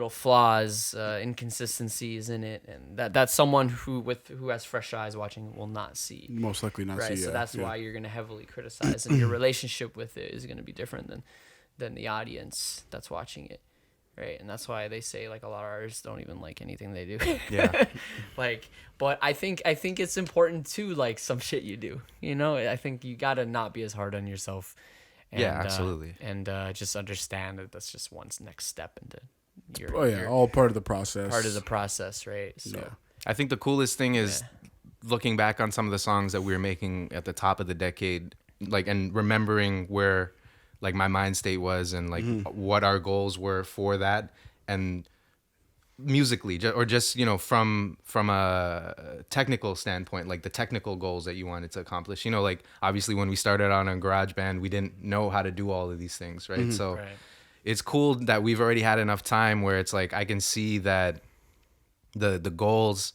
flaws, inconsistencies in it, and that's someone who has fresh eyes watching will not see. Most likely not see. Right, so that's why you're gonna heavily criticize, and your relationship with it is gonna be different than the audience that's watching it, right? And that's why they say like a lot of artists don't even like anything they do. Yeah. But I think it's important to like some shit you do. You know, I think you gotta not be as hard on yourself. And, absolutely. And just understand that that's just one next step into. All part of the process. Part of the process, right? So, I think the coolest thing is looking back on some of the songs that we were making at the top of the decade, like, and remembering where, like, my mind state was and like what our goals were for that, and musically, or just from a technical standpoint, like the technical goals that you wanted to accomplish. Like obviously when we started on GarageBand, we didn't know how to do all of these things, right? So. Right. It's cool that we've already had enough time where it's like I can see that the goals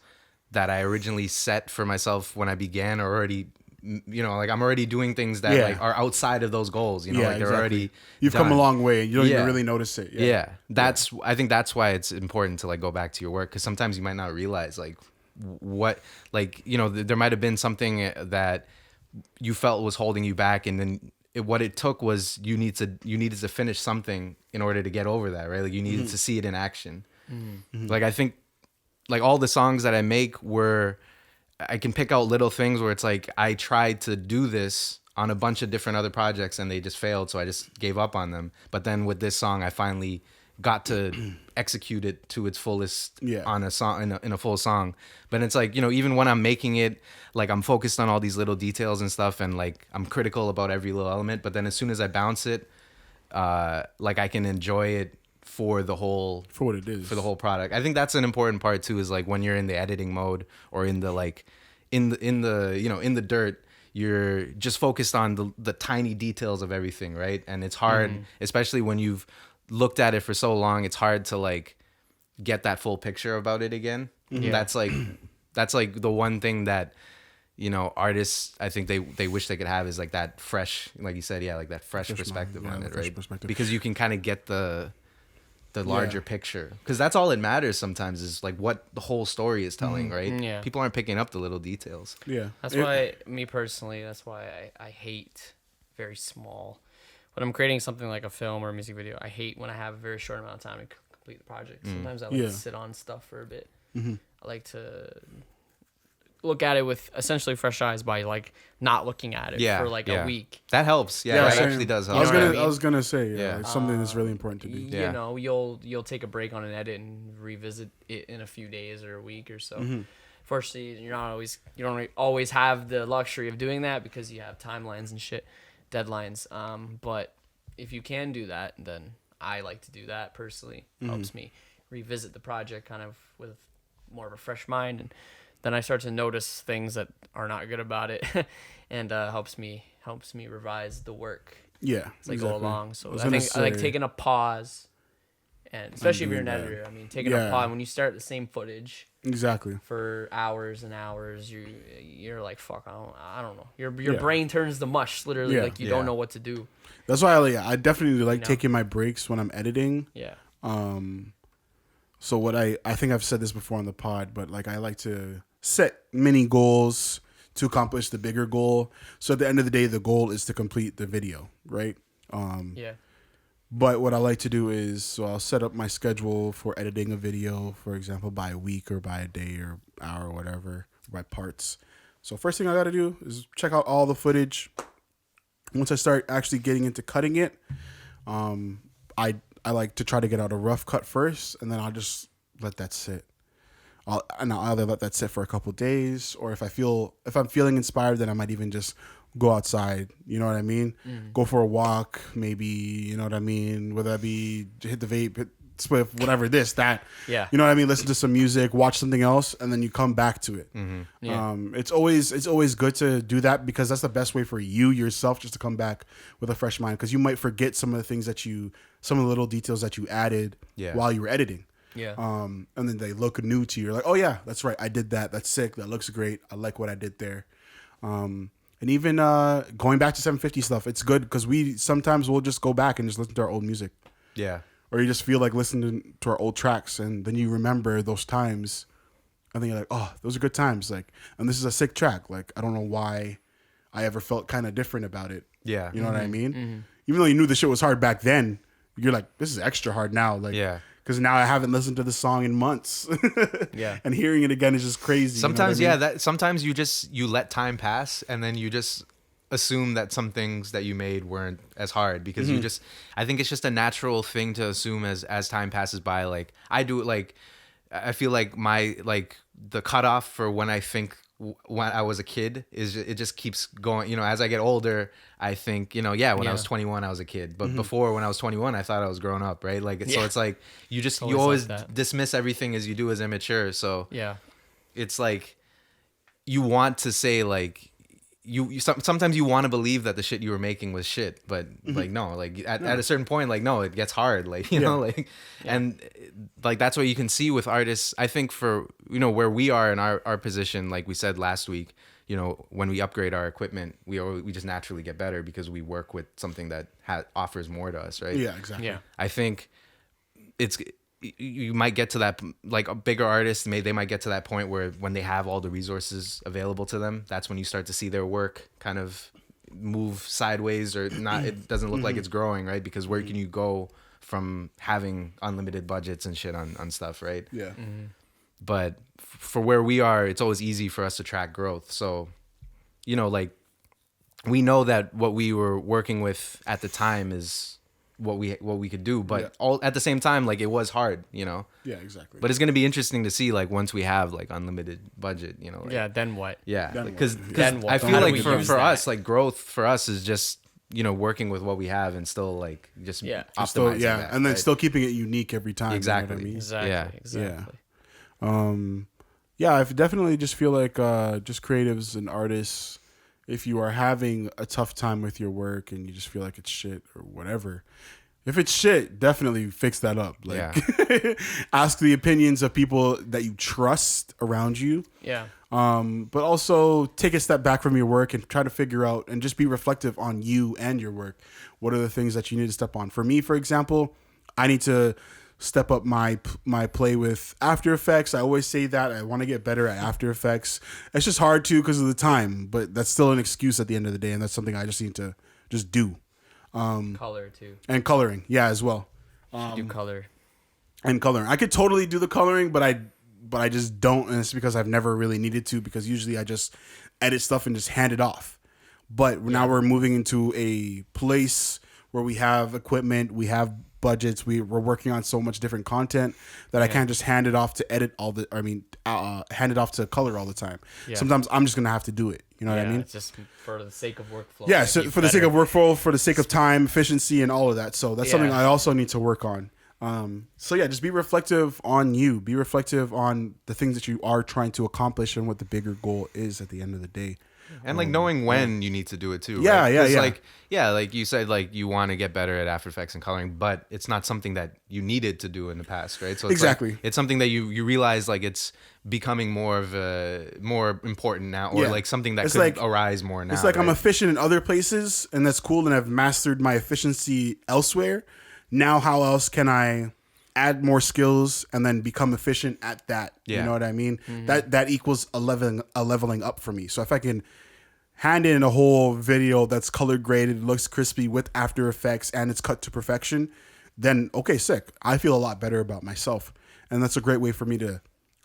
that I originally set for myself when I began are already, like I'm already doing things that like are outside of those goals. Like they're already You've done. come a long way, and you don't even really notice it. I think that's why it's important to like go back to your work, because sometimes you might not realize like what, like, there might have been something that you felt was holding you back, and then what it took was you needed to finish something in order to get over that, right? Like you needed to see it in action. Like I think like all the songs that I make I can pick out little things where it's like I tried to do this on a bunch of different other projects and they just failed, so I just gave up on them. But then with this song, I finally got to execute it to its fullest on a song in a full song. But it's like, even when I'm making it, like I'm focused on all these little details and stuff, and like I'm critical about every little element, but then as soon as I bounce it, like I can enjoy it for what it is, for the whole product. I think that's an important part too, is like when you're in the editing mode or in the like in the dirt, you're just focused on the tiny details of everything, right? And it's hard, especially when you've looked at it for so long, it's hard to like get that full picture about it again. That's like the one thing that artists, I think they wish they could have, is like that fresh, like you said, like that fresh perspective on it, right? Because you can kind of get the larger picture, because that's all it matters sometimes, is like what the whole story is telling, right? People aren't picking up the little details. That's why me personally, I hate very small. When I'm creating something like a film or a music video, I hate when I have a very short amount of time to complete the project. Sometimes I like to sit on stuff for a bit. I like to look at it with essentially fresh eyes by like not looking at it for like a week. That helps. That actually does help. I was gonna say it's something that's really important to do. You'll take a break on an edit and revisit it in a few days or a week or so. Fortunately, you don't always have the luxury of doing that because you have timelines and shit, deadlines. But if you can do that, then I like to do that personally. Helps me revisit the project kind of with more of a fresh mind, and then I start to notice things that are not good about it, and helps me revise the work. Yeah, as I go along. So I like taking a pause, and especially if you're an editor. I mean, taking a pause when you start the same footage. Exactly. For hours and hours, you're like, fuck, I don't know. Your brain turns to mush, literally. Like you don't know what to do. That's why I definitely like taking my breaks when I'm editing. Yeah. So what I think I've said this before on the pod, but like I like to set mini goals to accomplish the bigger goal. So at the end of the day, the goal is to complete the video, right? Yeah. But what I like to do is, so I'll set up my schedule for editing a video, for example, by a week or by a day or hour or whatever, by parts. So first thing I got to do is check out all the footage. Once I start actually getting into cutting it, I like to try to get out a rough cut first, and then I'll just let that sit. I'll either let that sit for a couple days, or if I'm feeling inspired, then I might even just go outside. You know what I mean? Go for a walk, maybe. You know what I mean? Whether that be hit the vape, hit spliff, whatever, this, that. Yeah. You know what I mean? Listen to some music, watch something else, and then you come back to it. Yeah. It's always good to do that, because that's the best way for you yourself just to come back with a fresh mind, because you might forget some of the things some of the little details that you added while you were editing. Yeah. And then they look new to you. You're like, oh yeah, that's right, I did that. That's sick. That looks great. I like what I did there. And even going back to 750 stuff, it's good because we'll just go back and just listen to our old music. Yeah. Or you just feel like listening to our old tracks, and then you remember those times, and then you're like, oh, those are good times. Like, and this is a sick track. Like, I don't know why I ever felt kind of different about it. Yeah. You know what I mean? Even though you knew the shit was hard back then, you're like, this is extra hard now. Like, because now I haven't listened to the song in months. And hearing it again is just crazy. Sometimes, you know what I mean? Sometimes you let time pass, and then you just assume that some things that you made weren't as hard, because I think it's just a natural thing to assume as time passes by. Like I do it, like I feel like the cutoff for when I think when I was a kid it just keeps going. You know, as I get older, I think, when I was 21, I was a kid. But before, when I was 21, I thought I was grown up, right? Like, so it's like you always like dismiss everything as you do as immature. So it's like you want to say like sometimes you want to believe that the shit you were making was shit, but like no, like at a certain point, like no, it gets hard, like you know, like and like that's what you can see with artists. I think for where we are in our position, like we said last week, when we upgrade our equipment, we just naturally get better because we work with something that offers more to us, right? Yeah, exactly. Yeah. I think you might get to that, like a bigger artist, they might get to that point where when they have all the resources available to them, that's when you start to see their work kind of move sideways or not. It doesn't look like it's growing, right? Because where can you go from having unlimited budgets and shit on stuff, right? Yeah. But for where we are, it's always easy for us to track growth. So, like we know that what we were working with at the time is what we could do, but all at the same time, like it was hard, Yeah, exactly. But it's gonna be interesting to see, like, once we have like unlimited budget, like, then what? Because what? I feel like for us, like growth for us is just working with what we have and still like just optimizing that, and then right? still keeping it unique every time. Exactly. You know what I mean? Exactly. I definitely just feel like just creatives and artists, if you are having a tough time with your work and you just feel like it's shit or whatever, if it's shit, definitely fix that up. Like, ask the opinions of people that you trust around you. Yeah. But also take a step back from your work and try to figure out and just be reflective on you and your work. What are the things that you need to step on? For me, for example, I need to step up my play with After Effects. I always say that I want to get better at After Effects. It's just hard to because of the time, but that's still an excuse at the end of the day, and that's something I just need to just do. Color too. And coloring, as well. Do color. And coloring. I could totally do the coloring, but I just don't, and it's because I've never really needed to, because usually I just edit stuff and just hand it off. But now we're moving into a place where we have equipment, we have budgets, we're working on so much different content that I can't just hand it off to hand it off to color all the time. Sometimes I'm just gonna have to do it. You know what I mean? It's just for the sake of workflow. Yeah, so for the sake of workflow, for the sake of time, efficiency, and all of that. So that's something I also need to work on. So yeah, just be reflective on you. Be reflective on the things that you are trying to accomplish and what the bigger goal is at the end of the day. And like knowing when you need to do it too. Yeah, right? yeah. Like you said, like you want to get better at After Effects and coloring, but it's not something that you needed to do in the past, right? So it's exactly, like, it's something that you realize like it's becoming more important now, or like something that could arise more now. It's like, right? I'm efficient in other places, and that's cool, and I've mastered my efficiency elsewhere. Now, how else can I add more skills and then become efficient at that? You know what I mean? Mm-hmm. That equals a leveling up for me. So if I can hand in a whole video that's color graded, looks crispy with After Effects, and it's cut to perfection, then okay, sick. I feel a lot better about myself, and that's a great way for me to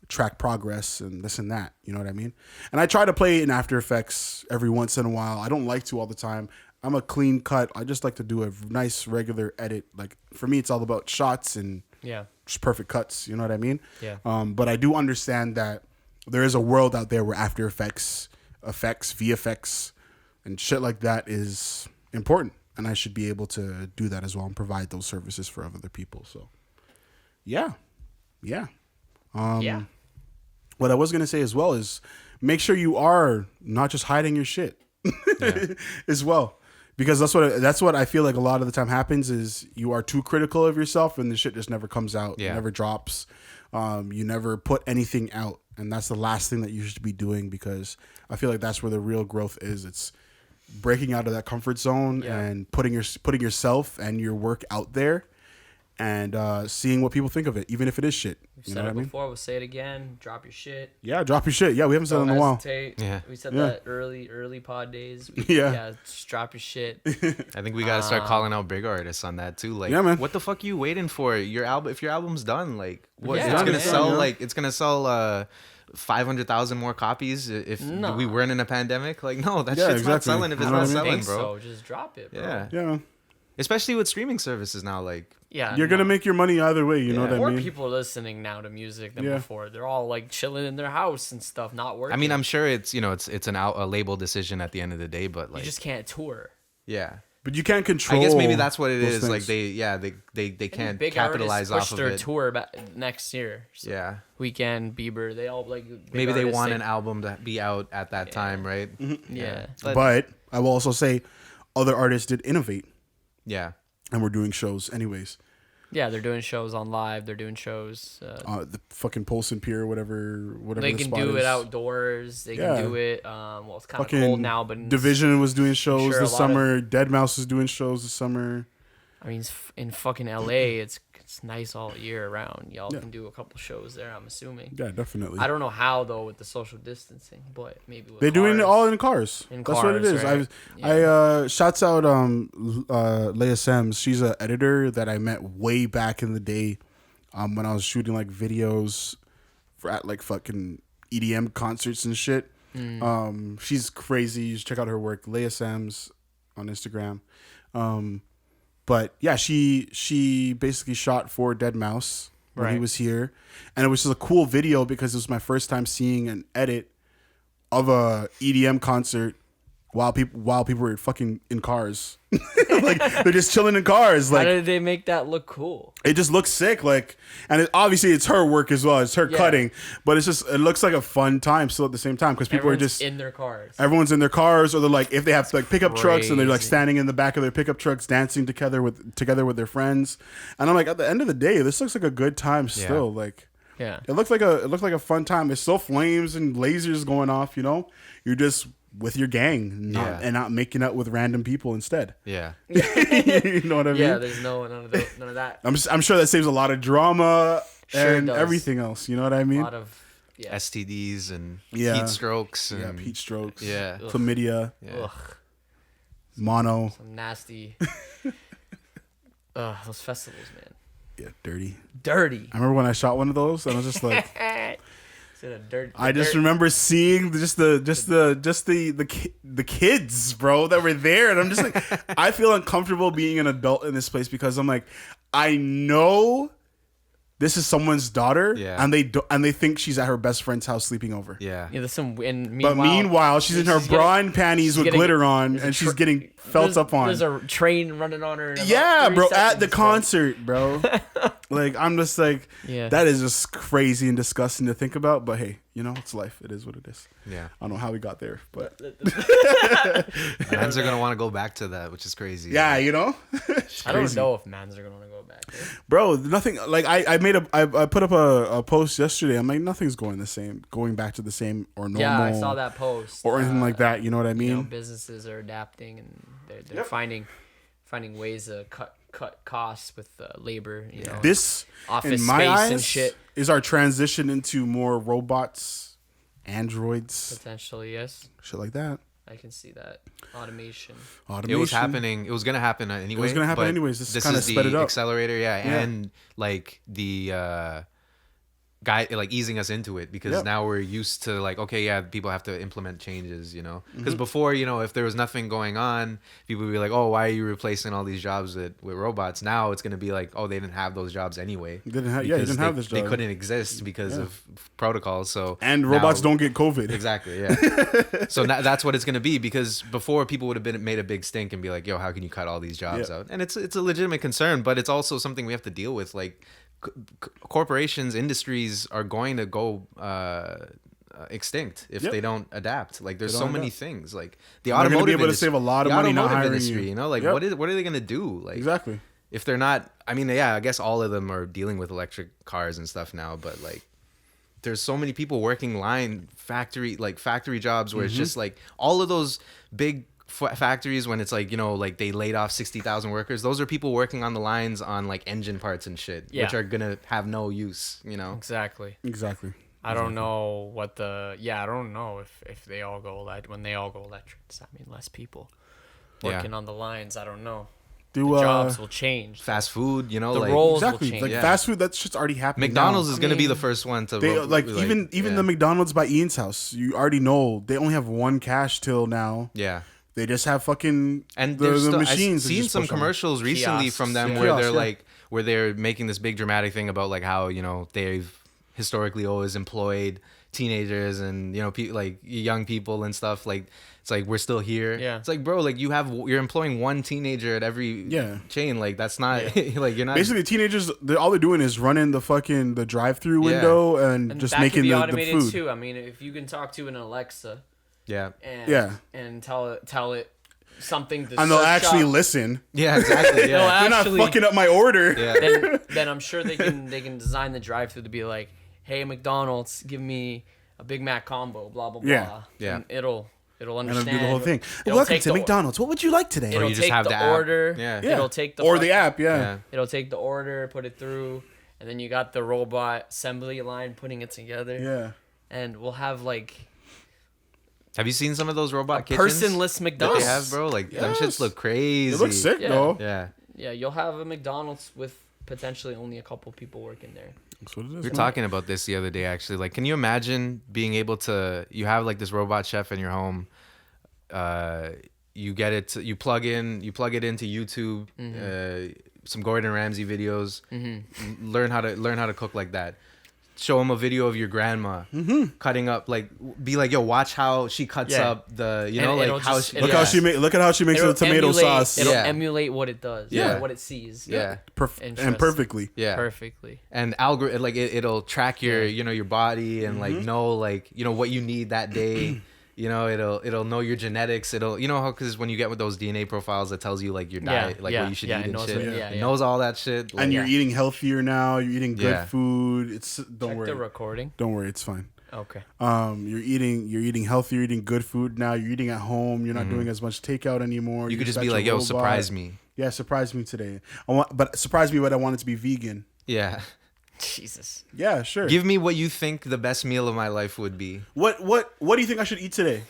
track progress and this and that. You know what I mean? And I try to play in After Effects every once in a while. I don't like to all the time. I'm a clean cut. I just like to do a nice regular edit. Like for me, it's all about shots and just perfect cuts. You know what I mean? Yeah. But I do understand that there is a world out there where After Effects, VFX, and shit like that is important, and I should be able to do that as well and provide those services for other people. So, yeah. What I was gonna say as well is make sure you are not just hiding your shit as well. Because that's what I feel like a lot of the time happens is you are too critical of yourself and the shit just never comes out, never drops. You never put anything out, and that's the last thing that you should be doing, because I feel like that's where the real growth is. It's breaking out of that comfort zone and putting yourself and your work out there, and seeing what people think of it, even if it is shit. We said it before. We'll say it again. Drop your shit. Yeah, drop your shit. Yeah, we haven't said it in a while. Yeah, we said that early pod days. Just drop your shit. I think we gotta start calling out big artists on that too. Like, man. What the fuck are you waiting for? Your album, if your album's done, like, what it's gonna sell? Like, it's gonna sell 500,000 more copies if we weren't in a pandemic. Like, no, that shit's not selling if it's not selling, bro. So just drop it, bro. Yeah. Especially with streaming services now, like, you're gonna make your money either way. You know what I mean? More people listening now to music than before. They're all like chilling in their house and stuff, not working. I mean, I'm sure it's a label decision at the end of the day, but like, you just can't tour. Yeah. But you can't control. I guess maybe that's what it is. Things. Like they can't big capitalize off of it. Their tour back next year. So Weeknd, Bieber, they all like. Maybe they want an album to be out at that time, right? Mm-hmm. Yeah. But I will also say, other artists did innovate. Yeah. And we're doing shows anyways. Yeah, they're doing shows on live. They're doing shows. The fucking Pulse and Pier, whatever. They can do it outdoors. They can do it. Well, it's kind of cold now, but Division was doing shows this summer. Deadmau5 is doing shows this summer. I mean, in fucking LA, it's nice all year around. Y'all can do a couple shows there, I'm assuming. Yeah, definitely. I don't know how though with the social distancing, but maybe with they're doing it all in cars. That's what it is. Right? I shouts out Leah Sems. She's an editor that I met way back in the day, when I was shooting like videos at like fucking EDM concerts and shit. She's crazy. You should check out her work, Leah Sems on Instagram. But yeah, she basically shot for Deadmau5 when he was here, and it was just a cool video because it was my first time seeing an edit of a EDM concert while people were fucking in cars. Like they're just chilling in cars. Like, how did they make that look cool? It just looks sick. Like, and obviously it's her work as well. It's her cutting, but it looks like a fun time still at the same time because people are just in their cars. Everyone's in their cars, or they're like, if they have like pickup trucks and they're like standing in the back of their pickup trucks dancing together with their friends. And I'm like, at the end of the day, this looks like a good time still. Like, it looked like a fun time. There's still flames and lasers going off. You know, you're just with your gang, and not making out with random people instead. Yeah. You know what I mean? Yeah, there's none of that. I'm sure that saves a lot of drama and everything else. You know what I mean? A lot of STDs and heat strokes. And, heat strokes. Yeah. Chlamydia. Yeah. Ugh. Mono. Some nasty. Those festivals, man. Yeah, dirty. I remember when I shot one of those, and I was just like, I just dirt. remember seeing the kids, bro, that were there, and I'm just like, I feel uncomfortable being an adult in this place because I'm like, I know this is someone's daughter, and they think she's at her best friend's house sleeping over. Yeah. There's some. But meanwhile, she's in her bra and panties with glitter on, and she's getting felt up on. There's a train running on her. Yeah, bro, at the concert, bro. Like, I'm just like, Yeah. that is just crazy and disgusting to think about. But hey, you know, it's life. It is what it is. Yeah. I don't know how we got there, but Mans are gonna want to go back to that, which is crazy. yeah, you know. I don't know if mans are gonna want to go back there. Bro, nothing. Like I put up a post yesterday. I'm like, nothing's going back to the same or normal. Yeah, I saw that post. Or anything like that. You know what I mean? You know, businesses are adapting and they're finding ways to cut costs with labor. You know, This, office in my space eyes, and shit. is our transition into more robots, androids, Potentially, yes. shit like that. I can see that automation. It was happening. It was gonna happen anyway. It was gonna happen but anyways. This This kinda is sped it the up. accelerator, and like the guy like easing us into it because now we're used to like, okay, yeah, people have to implement changes, you know, because before, you know, if there was nothing going on, people would be like, oh, why are you replacing all these jobs with robots? Now it's going to be like, oh, they didn't have those jobs anyway. You didn't have this job. They couldn't exist because of protocols. So and robots don't get COVID. Exactly. Yeah. So that's what it's going to be, because before people would have made a big stink and be like, yo, how can you cut all these jobs out? And it's a legitimate concern, but it's also something we have to deal with. Like, corporations, industries are going to go extinct if they don't adapt. Like, there's so many things. Like the automotive industry, be able to industry, save a lot of money not hiring industry, you. you know, like what are they going to do? Like, Exactly. if they're not, I mean, yeah, I guess all of them are dealing with electric cars and stuff now, but like, there's so many people working factory jobs where it's just like all of those big factories when it's like, you know, like they laid off 60,000 workers. Those are people working on the lines on like engine parts and shit, which are gonna have no use, you know. Exactly. I don't know what I don't know if they all go when they all go electric. Does that mean less people working on the lines? I don't know. The jobs will change. Fast food, you know, the like, roles exactly. will change. Like fast food, that's just already happening. McDonald's is gonna be the first one to even the McDonald's by Ian's house. You already know they only have one cash till now. Yeah. They just have fucking and the machines. I've seen some commercials recently from them where they're making this big dramatic thing about like how, you know, they've historically always employed teenagers and, you know, like young people and stuff. Like, it's like, we're still here. Yeah. It's like, bro, like you're employing one teenager at every chain. Like, that's not like, you're not basically teenagers. All they're doing is running the drive-through window and just making the automated food too. I mean, if you can talk to an Alexa. And tell it something to and they'll actually listen. Yeah, exactly. Yeah. They're not fucking up my order. Yeah. Then I'm sure they can design the drive-through to be like, hey, McDonald's, give me a Big Mac combo, blah blah blah. Yeah. And it'll understand. And it'll do the whole thing. Welcome to McDonald's. What would you like today? It'll you just take have the the order. app. Yeah. It'll take the the app. Yeah. It'll take the order, put it through, and then you got the robot assembly line putting it together. Yeah. And we'll have like. Have you seen some of those robot kitchens? Personless McDonald's. That they have, bro. Like, them shits look crazy. It looks sick though. Yeah. Yeah, you'll have a McDonald's with potentially only a couple people working there. That's what it is. We were talking about this the other day, actually. Like, can you imagine being able to? You have like this robot chef in your home. You get it. You plug it into YouTube. Some Gordon Ramsay videos. Learn how to cook like that. Show them a video of your grandma cutting up, like, be like, yo, watch how she cuts up the, you know, like how she, look at how she makes the tomato sauce. It'll emulate what it does. Yeah, what it sees. Yeah, and perfectly. Yeah, perfectly. And like it'll track your, you know, your body and like know, like, you know, what you need that day. You know, it'll know your genetics. It'll, you know how, because when you get with those DNA profiles, it tells you like your diet, like what you should eat and shit. It knows all that shit. Like, and you're eating healthier now. You're eating good food. Don't worry. The recording. Don't worry, it's fine. Okay. You're eating healthy. You're eating good food now. You're eating at home. You're not doing as much takeout anymore. You could just be like, yo, surprise me. Yeah, surprise me today. Surprise me, but I want it to be vegan. Yeah. Jesus. Yeah, sure. Give me what you think the best meal of my life would be. What do you think I should eat today?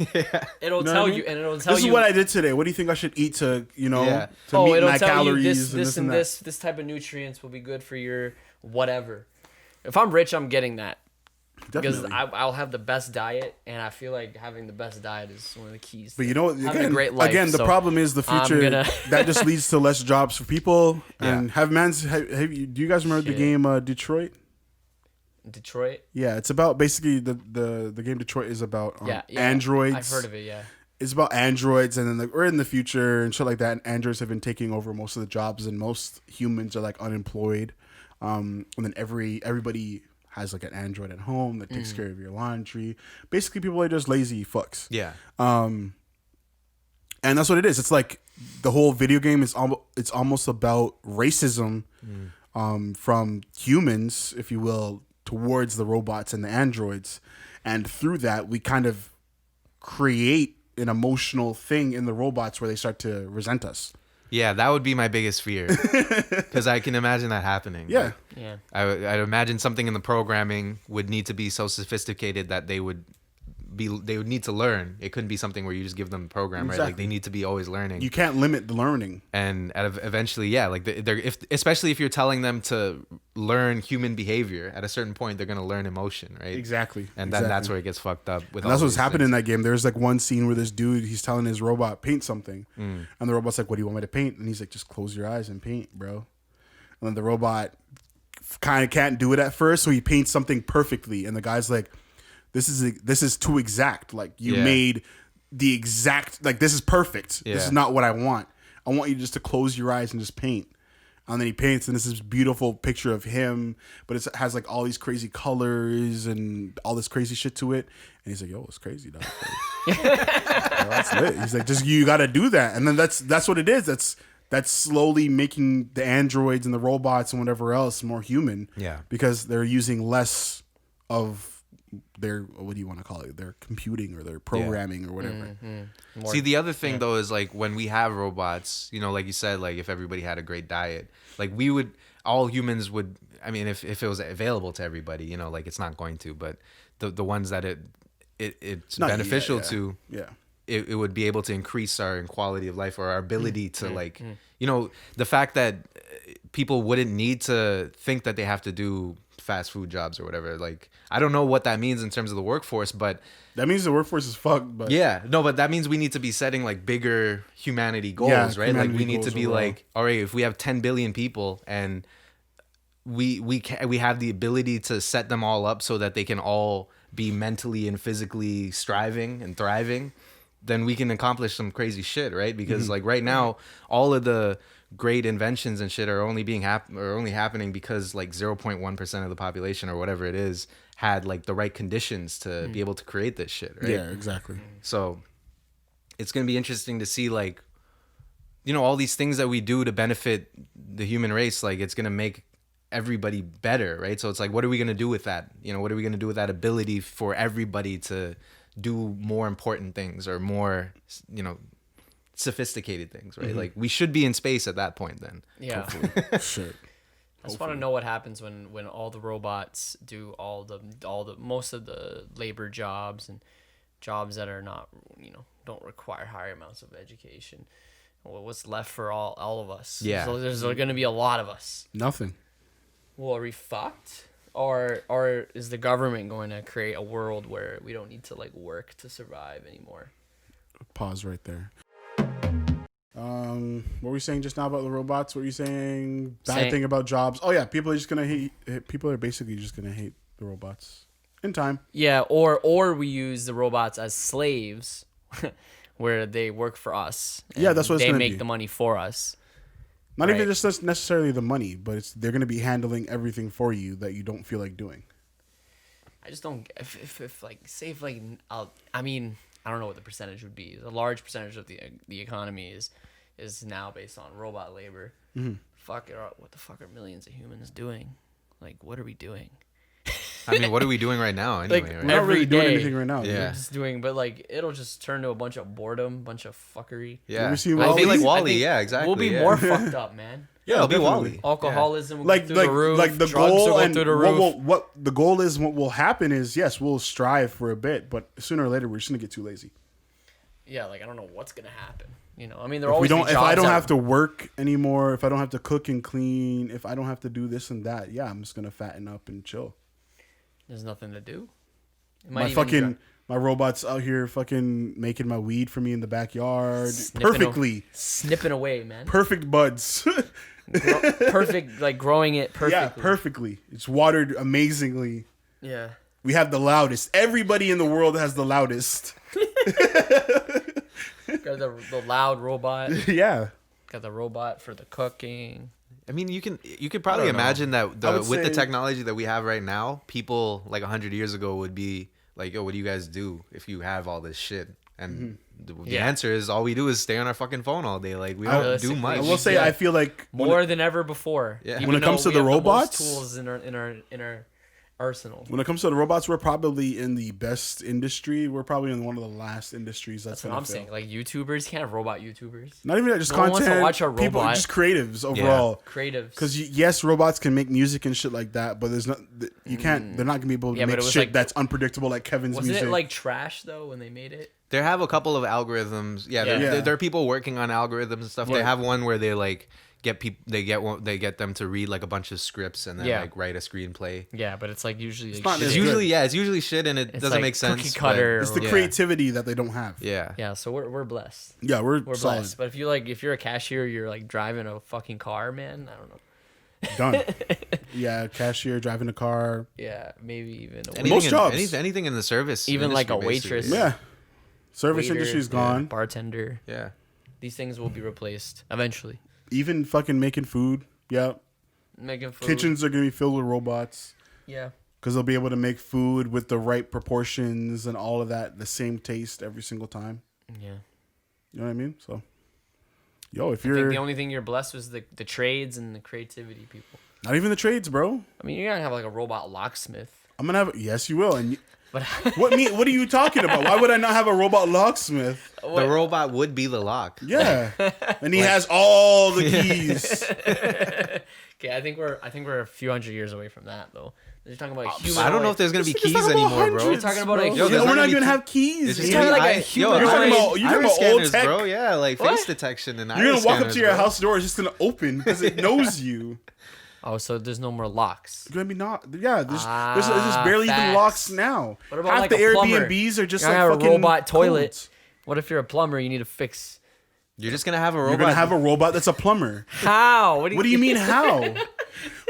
It'll tell you, and it'll tell you. This is what I did today. What do you think I should eat to, you know, to meet it'll my tell calories you this type of nutrients will be good for your whatever. If I'm rich, I'm getting that. Definitely. Because I'll have the best diet, and I feel like having the best diet is one of the keys. But you know, having a great life. Again, the problem is the future. That just leads to less jobs for people. And do you guys remember the game Detroit? Detroit? Yeah, it's about basically the game Detroit is about androids. I've heard of it, yeah. It's about androids, and then we're in the future and shit like that, and androids have been taking over most of the jobs, and most humans are like unemployed. And then everybody has like an Android at home that takes care of your laundry. Basically, people are just lazy fucks. Yeah. And that's what it is. It's like the whole video game is it's almost about racism from humans, if you will, towards the robots and the androids. And through that, we kind of create an emotional thing in the robots where they start to resent us. Yeah, that would be my biggest fear, because I can imagine that happening. Yeah. Like, Yeah. I'd imagine something in the programming would need to be so sophisticated that they would need to learn. It couldn't be something where you just give them a program, right? Like they need to be always learning. You can't limit the learning. And eventually, yeah, like especially if you're telling them to learn human behavior, at a certain point they're gonna learn emotion, right? Exactly. And then that's where it gets fucked up. And that's what's happening in that game. There's like one scene where this dude, he's telling his robot paint something, and the robot's like, "What do you want me to paint?" And he's like, "Just close your eyes and paint, bro." And then the robot kind of can't do it at first, so he paints something perfectly, and the guy's like, This is too exact. Like you made the exact, like this is perfect. This is not what I want. I want you just to close your eyes and just paint." And then he paints, and this is beautiful picture of him, but it has like all these crazy colors and all this crazy shit to it. And he's like, "Yo, it's crazy, dog." That's lit. He's like, "Just you got to do that." And then that's what it is. That's slowly making the androids and the robots and whatever else more human. Yeah, because they're using less of their, what do you want to call it, their computing or their programming or whatever. See, the other thing though is like when we have robots, you know, like you said, like if everybody had a great diet, like all humans would, I mean, if it was available to everybody, you know, like it's not going to, but the ones that it's beneficial to, it would be able to increase our quality of life or our ability to you know, the fact that people wouldn't need to think that they have to do fast food jobs or whatever. Like, I don't know what that means in terms of the workforce, but that means the workforce is fucked. But but that means we need to be setting like bigger humanity goals, right? Like we need to be like, all right, if we have 10 billion people and we have the ability to set them all up so that they can all be mentally and physically striving and thriving, then we can accomplish some crazy shit, right? Because like right now, all of the great inventions and shit are only happening because like 0.1% of the population or whatever it is had like the right conditions to be able to create this shit, right? Yeah, exactly. So it's going to be interesting to see, like, you know, all these things that we do to benefit the human race, like it's going to make everybody better, right? So it's like, what are we going to do with that? You know, what are we going to do with that ability for everybody to do more important things or more, you know, sophisticated things, right? Like we should be in space at that point then. Yeah. Shit. I just want to know what happens when all the robots do all the most of the labor jobs and jobs that are not, you know, don't require higher amounts of education. Well, what's left for all of us? Yeah. So there's going to be a lot of us. Nothing. Well, are we fucked? Or is the government going to create a world where we don't need to like work to survive anymore? Pause right there. What were you saying just now about the robots? What were you saying? Bad thing about jobs? Oh yeah, people are just gonna hate. People are basically just gonna hate the robots in time. Yeah, or we use the robots as slaves, where they work for us. Yeah, that's what it's they gonna make be. the money for us. Not even just necessarily the money, but they're gonna be handling everything for you that you don't feel like doing. I just don't. If like say if like I mean, I don't know what the percentage would be. A large percentage of the economy is now based on robot labor. Fuck it. What the fuck are millions of humans doing? Like, what are we doing? I mean, what are we doing right now anyway? Like, right? We're not really doing anything right now. Yeah. We're just doing, but like it'll just turn to a bunch of boredom, bunch of fuckery. Yeah. Have you seen I Wall-E? feel like I Wall-E. think Yeah, exactly. We'll be more fucked up, man. Yeah, it'll be definitely. Wall-E. Alcoholism will Like go through the roof. like the drugs goal will go and through the roof. what the goal is, what will happen is, yes, we'll strive for a bit, but sooner or later we're just gonna get too lazy. Yeah, like I don't know what's gonna happen. You know, I mean, there If always if I don't have to work anymore, if I don't have to cook and clean, if I don't have to do this and that, yeah, I'm just gonna fatten up and chill. There's nothing to do. My robot's out here fucking making my weed for me in the backyard perfectly, snipping away, man. perfect buds. Perfect, like growing it perfectly. Yeah, perfectly. It's watered amazingly. Yeah. We have the loudest. Everybody in the world has the loudest. Got the loud robot. Yeah. Got the robot for the cooking. I mean, you could probably imagine that with the technology that we have right now, people like 100 years ago would be like, yo, what do you guys do if you have all this shit? And the answer is all we do is stay on our fucking phone all day. Like we don't do much. I will say I feel like more than ever before. Yeah. When it comes to the robots, the tools in our arsenal. When it comes to the robots, we're probably in the best industry. We're probably in one of the last industries that's what I'm saying. Like YouTubers, you can't have robot YouTubers. Not even that, just no content. one wants to watch a robot. People, just creatives overall. Yeah. Creatives. Because yes, robots can make music and shit like that, but there's not. You can't. They're not gonna be able to make shit like, that's unpredictable like Kevin's music. Wasn't it like trash though when they made it? There have a couple of algorithms. There are people working on algorithms and stuff. They have one where they like get people. They get them to read like a bunch of scripts and then like write a screenplay. Yeah, but it's like usually it's usually shit and it doesn't make sense. Cookie cutter. It's the creativity that they don't have. Yeah. Yeah. So we're blessed. Yeah, we're solid. blessed. But if you're a cashier, you're like driving a fucking car, man. I don't know. Done. Yeah, cashier, driving a car. Yeah, maybe even most jobs. Anything in the service. Even like a basically. waitress. Yeah. Service industry's gone. Bartender. Yeah. These things will be replaced eventually. Even fucking making food. Yeah. Making food. Kitchens are going to be filled with robots. Yeah. Because they'll be able to make food with the right proportions and all of that, the same taste every single time. Yeah. You know what I mean? So, yo, if I you're... think the only thing you're blessed was the trades and the creativity people. Not even the trades, bro. I mean, you're going to have like a robot locksmith. I'm going to have... Yes, you will. And but what are you talking about? Why would I not have a robot locksmith? The robot would be the lock. Yeah. And he has all the keys. Okay, I think we're a few hundred years away from that though. You're talking about human. I don't know if there's gonna be keys anymore, bro. You're talking about like we're not gonna have keys. It's gonna be like a human. You're talking about old tech, bro. Yeah, like face detection and you're gonna walk up to your house door, it's just gonna open because it knows you. Oh, so there's no more locks. It's gonna be not. Yeah, there's barely even locks now. What about half like the Airbnbs Airbnbs are just like like fucking a robot toilet. codes. What if you're a plumber? You need to fix. You're just gonna have a robot. You're gonna have a robot that's a plumber. How? What do you mean how?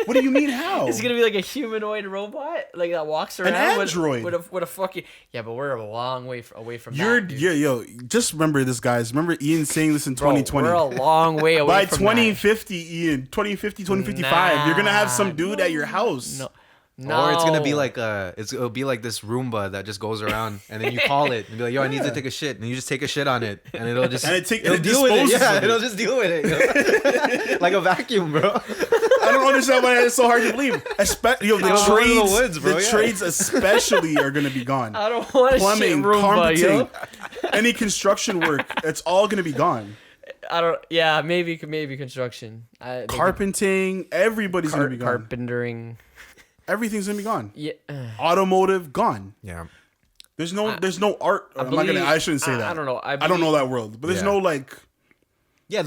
What do you mean how? It's gonna be like a humanoid robot, like that walks around. An android with a fucking. Yeah, but we're a long way away from that. Yo, just remember this, guys. Remember Ian saying this in 2020. We're a long way away. By 2050, Ian, 2050, 2055, you're gonna have some dude at your house. No. Or it's gonna be like it'll be like this Roomba that just goes around and then you call it and be like, yo, I need to take a shit, and you just take a shit on it and it'll just it'll deal with it. Yeah, it'll just deal with it. Like a vacuum, bro. I don't understand why it's so hard to believe. The trades especially are gonna be gone. I don't want to plumbing, Roomba, carpeting, any construction work, it's all gonna be gone. Maybe construction. Carpenting, everybody's gonna be gone. Carpentering. Everything's gonna be gone. Yeah. Automotive gone. Yeah. There's no art. I shouldn't say that. I don't know. I don't know that world, but there's no like. Yeah,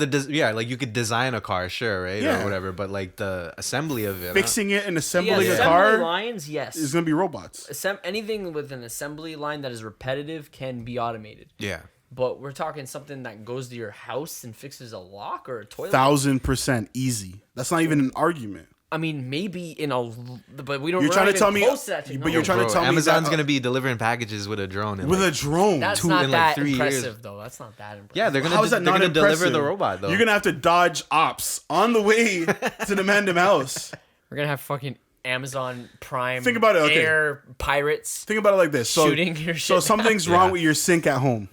like you could design a car, sure, right, or whatever, but like the assembly of it, fixing it and assembling a car, assembly lines, yes, is gonna be robots. Anything with an assembly line that is repetitive can be automated. Yeah. But we're talking something that goes to your house and fixes a lock or a toilet. 1,000% easy. That's not even an argument. I mean, maybe but we don't. You're trying to tell me, but you're trying to tell me Amazon's gonna be delivering packages with a drone. A drone. That's not that impressive, though. That's not that impressive. Yeah, they're gonna deliver the robot though. You're gonna have to dodge ops on the way to the Mandem house. We're gonna have fucking Amazon Prime. Think about it. Air pirates. Think about it like this. Shooting your shit. So something's wrong with your sink at home.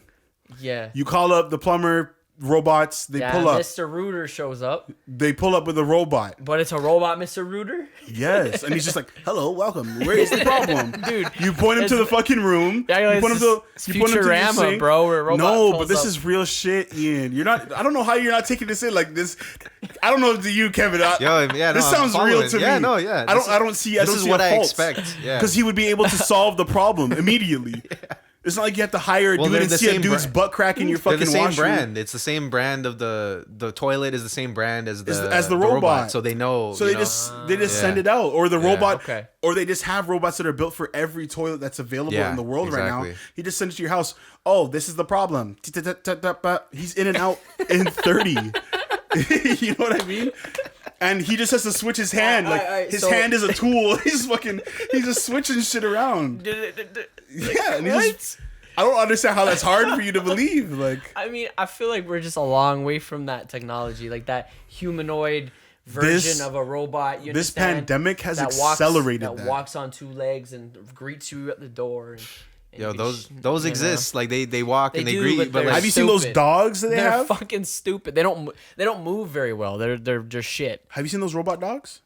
Yeah. You call up the plumber. Robots, they pull up. Mr. Rooter shows up. They pull up with a robot. But it's a robot, Mr. Rooter? Yes. And he's just like, hello, welcome. Where is the problem? Dude. You point him to the fucking room. Yeah, you point him to Futurama, the sink. bro. Where a robot no, but this up. is real shit, Ian. I don't know how you're not taking this in like this. I don't know to you, Kevin. This sounds real to me. Yeah, no, yeah. I don't see what I expect. Yeah. Because he would be able to solve the problem immediately. Yeah. It's not like you have to hire a dude and see a dude's butt crack in your fucking washroom. They're the same brand. It's the same brand of the toilet is the same brand as the robot. So they know. So they just send it out, or the robot, or they just have robots that are built for every toilet that's available in the world right now. He just sends it to your house. Oh, this is the problem. He's in and out in 30. You know what I mean? And he just has to switch his hand. His hand is a tool. He's just switching shit around. Yeah, and I don't understand how that's hard for you to believe. Like, I mean, I feel like we're just a long way from that technology, like that humanoid version of a robot. You this understand? pandemic has that accelerated that walks on two legs and greets you at the door. Yo, those exist. Like they walk and they greet you. But like, have you seen those dogs that they have? They're fucking stupid. They don't move very well. They're just shit. Have you seen those robot dogs?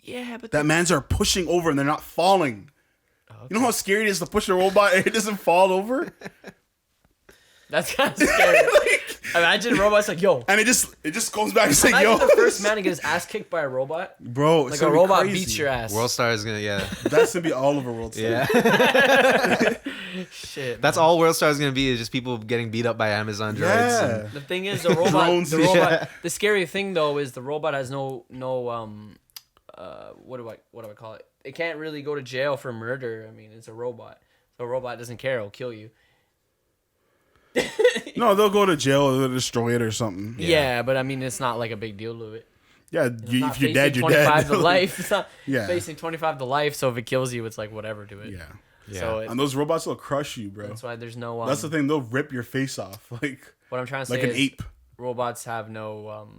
Yeah, but that man's are pushing over and they're not falling. Okay. You know how scary it is to push a robot and it doesn't fall over? That's kind of scary. Imagine robots like, yo. And it just goes back and like, yo. The first man to get his ass kicked by a robot. Bro, like a robot beats your ass. World Star is gonna, That's gonna be all over World Star. Yeah. Shit. That's all World Star is gonna be, is just people getting beat up by Amazon droids. Yeah. The thing is, the robot. The scary thing though is the robot has no what do I call it? It can't really go to jail for murder. I mean, it's a robot. So a robot doesn't care. It'll kill you. No, they'll go to jail or they'll destroy it or something. Yeah, but I mean, it's not like a big deal to it. Yeah, if you're dead, you're dead. 25 to life. It's not facing 25 to life, so if it kills you, it's like whatever to it. Yeah. So and those robots will crush you, bro. That's why there's no... that's the thing. They'll rip your face off. Like what I'm trying to say like an ape. Robots have no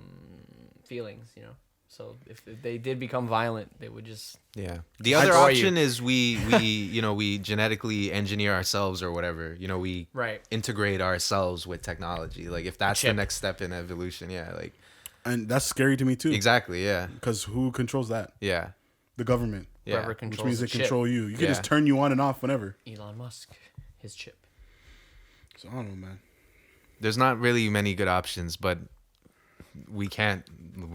feelings, you know? So if they did become violent, they would just... Yeah. The other option is we we genetically engineer ourselves or whatever. You know, we integrate ourselves with technology. Like if that's the next step in evolution, like... And that's scary to me too. Exactly, yeah. Because who controls that? Yeah. The government. Yeah. Whoever controls which means they control you. You can just turn you on and off whenever. Elon Musk, his chip. So I don't know, man. There's not really many good options, but we're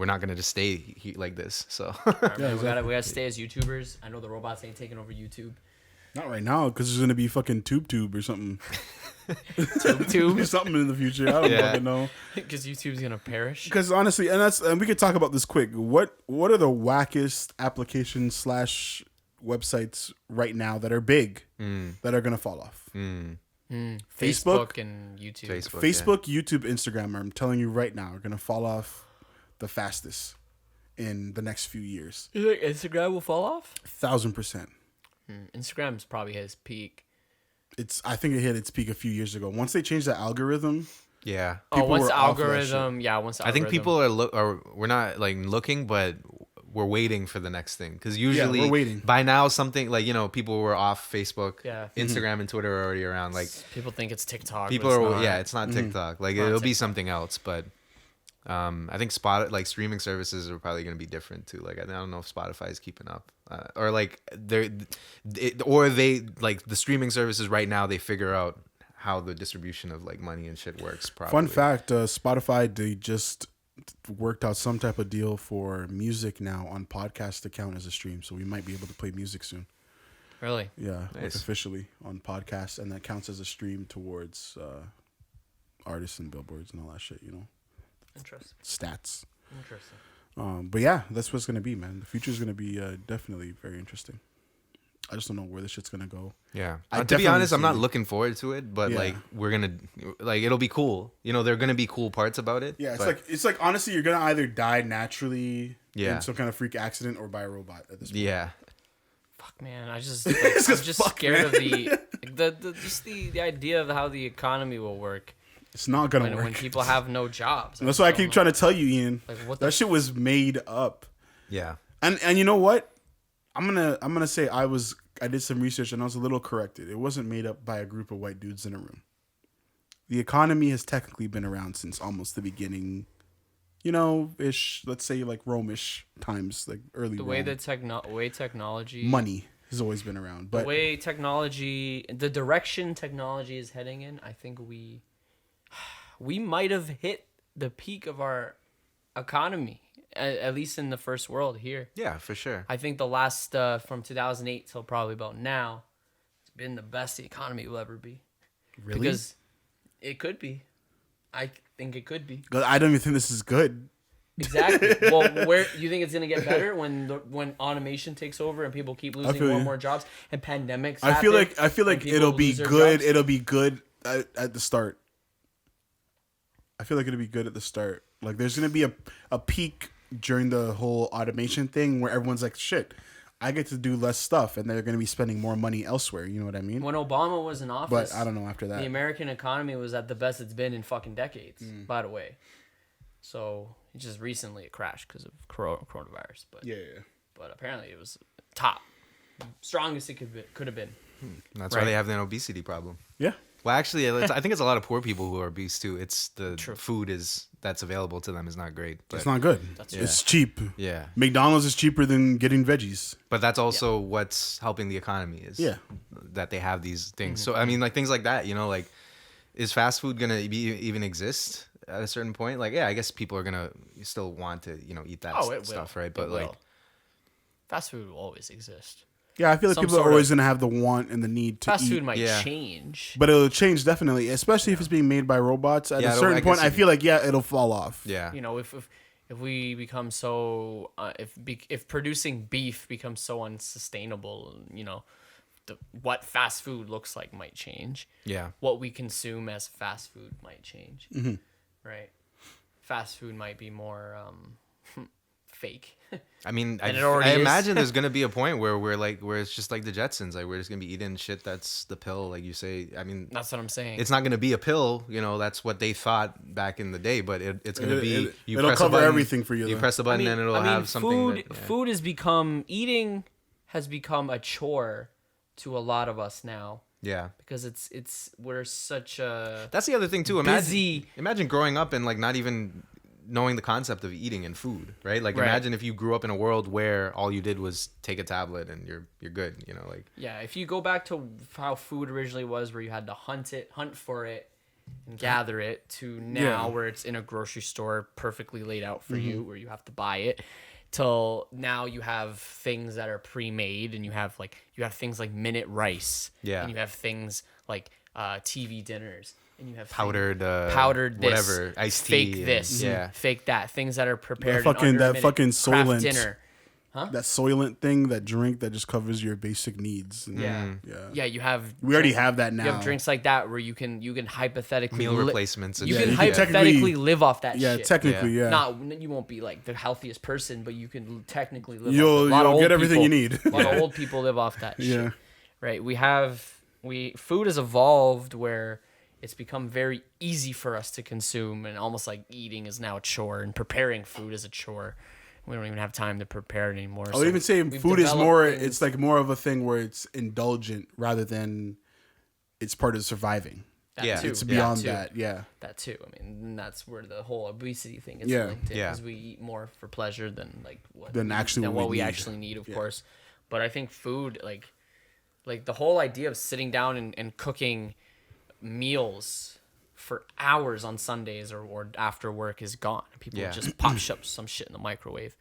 not gonna just stay like this. So right, man, we gotta stay as YouTubers. I know the robots ain't taking over YouTube. Not right now, because there's gonna be fucking tube or something. Tube something in the future. I don't fucking know. Because YouTube's gonna perish. Because honestly, and we could talk about this quick. What are the wackest applications / websites right now that are big that are gonna fall off? Facebook and YouTube. Facebook, YouTube, Instagram. I'm telling you right now, are gonna fall off the fastest in the next few years. You think Instagram will fall off? 1,000%. Instagram's probably his peak. I think it hit its peak a few years ago. Once they changed the algorithm. Yeah. Once the algorithm. I think people we're not like looking, but we're waiting for the next thing, because usually we're waiting. By now something like people were off Facebook, yeah. Instagram and Twitter are already around. Like people think it's TikTok. People it's not TikTok. Like it'll be something else, but. I think streaming services are probably going to be different too. Like I don't know if Spotify is keeping up, or like the streaming services right now, they figure out how the distribution of like money and shit works properly. Fun fact: Spotify, they just worked out some type of deal for music now on podcast to count as a stream, so we might be able to play music soon. Really? Yeah, nice. like officially on podcasts, and that counts as a stream towards artists and billboards and all that shit. Interesting. Stats. Interesting. But yeah, that's what's gonna be, man. The future is gonna be definitely very interesting. I just don't know where this shit's gonna go. Yeah. To be honest, I'm not looking forward to it, but like we're gonna it'll be cool. There are gonna be cool parts about it. Yeah, it's like honestly, you're gonna either die naturally in some kind of freak accident or by a robot at this point. Yeah. Fuck, man, I'm just scared of the idea of how the economy will work. It's not gonna work when people have no jobs. That's why I keep trying to tell you, Ian. Like, that shit was made up. Yeah. And you know what? I'm gonna say I did some research and I was a little corrected. It wasn't made up by a group of white dudes in a room. The economy has technically been around since almost the beginning, ish. Let's say like Romish times, like early. The way technology, money has always been around, but the direction technology is heading in, I think we might have hit the peak of our economy, at least in the first world here. Yeah, for sure. I think the last from 2008 till probably about now, it's been the best the economy will ever be. Really? Because it could be. I think it could be. I don't even think this is good. Exactly. Well, where you think it's gonna get better when automation takes over and people keep losing more and more jobs and pandemics happen? I feel like it'll be good. Jobs? It'll be good at the start. I feel like it'll be good at the start. Like there's gonna be a peak during the whole automation thing where everyone's like, shit, I get to do less stuff, and they're gonna be spending more money elsewhere. You know what I mean? When Obama was in office, but I don't know after that. The American economy was at the best it's been in fucking decades. By the way, so Just recently it crashed because of coronavirus. But but apparently it was top, strongest it could have been. That's why they have an obesity problem. Yeah. Well, actually, I think it's a lot of poor people who are obese too. It's the food that's available to them is not great. But it's not good. It's cheap. Yeah. McDonald's is cheaper than getting veggies. But that's also what's helping the economy is that they have these things. So I mean, like things like that, you know, like is fast food gonna even exist at a certain point? Like, yeah, I guess people are gonna still want to, you know, eat that stuff, right? But like, fast food will always exist. Yeah, I feel like people are always going to have the want and the need to eat. Fast food might change. But it'll change definitely, especially if it's being made by robots. At a certain point, I feel like, it'll fall off. Yeah. You know, if we become so... if producing beef becomes so unsustainable, you know, what fast food looks like might change. Yeah. What we consume as fast food might change. Mm-hmm. Right? Fast food might be more fake. I mean, I imagine there's gonna be a point where where it's just like the Jetsons, like we're just gonna be eating shit that's the pill, like you say. I mean, that's what I'm saying. It's not gonna be a pill, you know. That's what they thought back in the day, but it's gonna be. It'll cover everything for you. You press the button and it'll have something. Food has become a chore to a lot of us now. Yeah, because we're such a. That's the other thing too. Imagine growing up and like not even knowing the concept of eating and food, right? Like imagine if you grew up in a world where all you did was take a tablet and you're good, you know, like. Yeah, if you go back to how food originally was, where you had to hunt for it and gather it, to now where it's in a grocery store perfectly laid out for you, where you have to buy it, till now you have things that are pre-made, and you have things like minute rice, and you have things like TV dinners. And you have powdered this, whatever, iced tea, fake this, fake that, things that are prepared. That fucking Soylent dinner, huh? That Soylent thing, that drink that just covers your basic needs. Yeah. You have. We already have that now. You have drinks like that where you can hypothetically meal replacements. You can hypothetically live off that. Yeah, shit. Technically, Not you won't be like the healthiest person, but you can technically live. You'll get everything you need. A lot of old people live off that. Shit. Right. Food has evolved where it's become very easy for us to consume, and almost like eating is now a chore, and preparing food is a chore. We don't even have time to prepare it anymore. I would even say food is more, it's like more of a thing where it's indulgent rather than it's part of surviving. Too. It's beyond that. That too. I mean, that's where the whole obesity thing is linked in, because we eat more for pleasure than what we actually need, of course. But I think food, like the whole idea of sitting down and cooking meals for hours on Sundays or after work is gone. People just pop some shit in the microwave,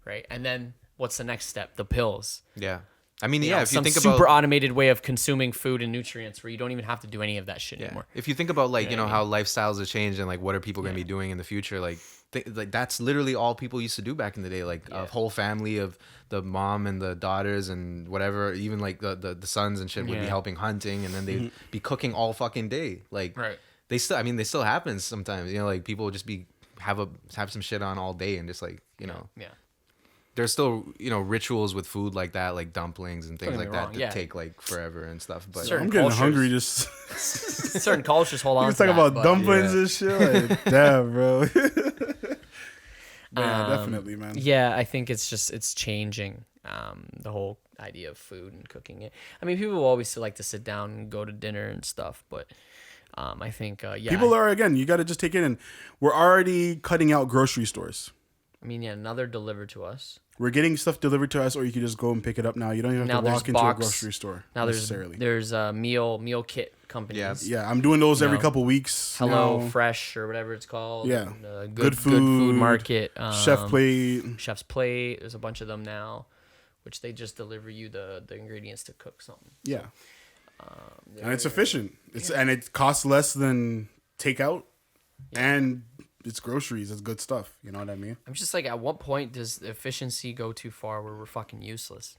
right? And then what's the next step? The pills. Yeah. I mean, if you think about super automated way of consuming food and nutrients where you don't even have to do any of that shit anymore. If you think about how lifestyles have changed and like what are people going to be doing in the future, like that's literally all people used to do back in the day, like a whole family of the mom and the daughters and whatever, even like the sons and shit would be helping hunting, and then they'd be cooking all fucking day. Like they still happens sometimes, you know, like people would just have some shit on all day and just like, you know. There's still, you know, rituals with food like that, like dumplings and things like that take like forever and stuff. But I'm getting hungry just. Certain cultures hold on. You talk about dumplings and shit. Like, damn, bro. Yeah, definitely, man. Yeah, I think it's changing. The whole idea of food and cooking it. I mean, people always still like to sit down and go to dinner and stuff, but I think people are, again, you got to just take it in. We're already cutting out grocery stores. I mean, now they're delivered to us. We're getting stuff delivered to us, or you can just go and pick it up now. You don't even have to walk into a grocery store. Now there's meal kit companies. Yeah, I'm doing those every couple weeks. Hello Fresh or whatever it's called. Yeah, good food market. Chef's Plate. There's a bunch of them now, which they just deliver you the ingredients to cook something. Yeah, and it's efficient. And it costs less than takeout, and it's groceries. It's good stuff. You know what I mean? I'm just like, at what point does efficiency go too far where we're fucking useless?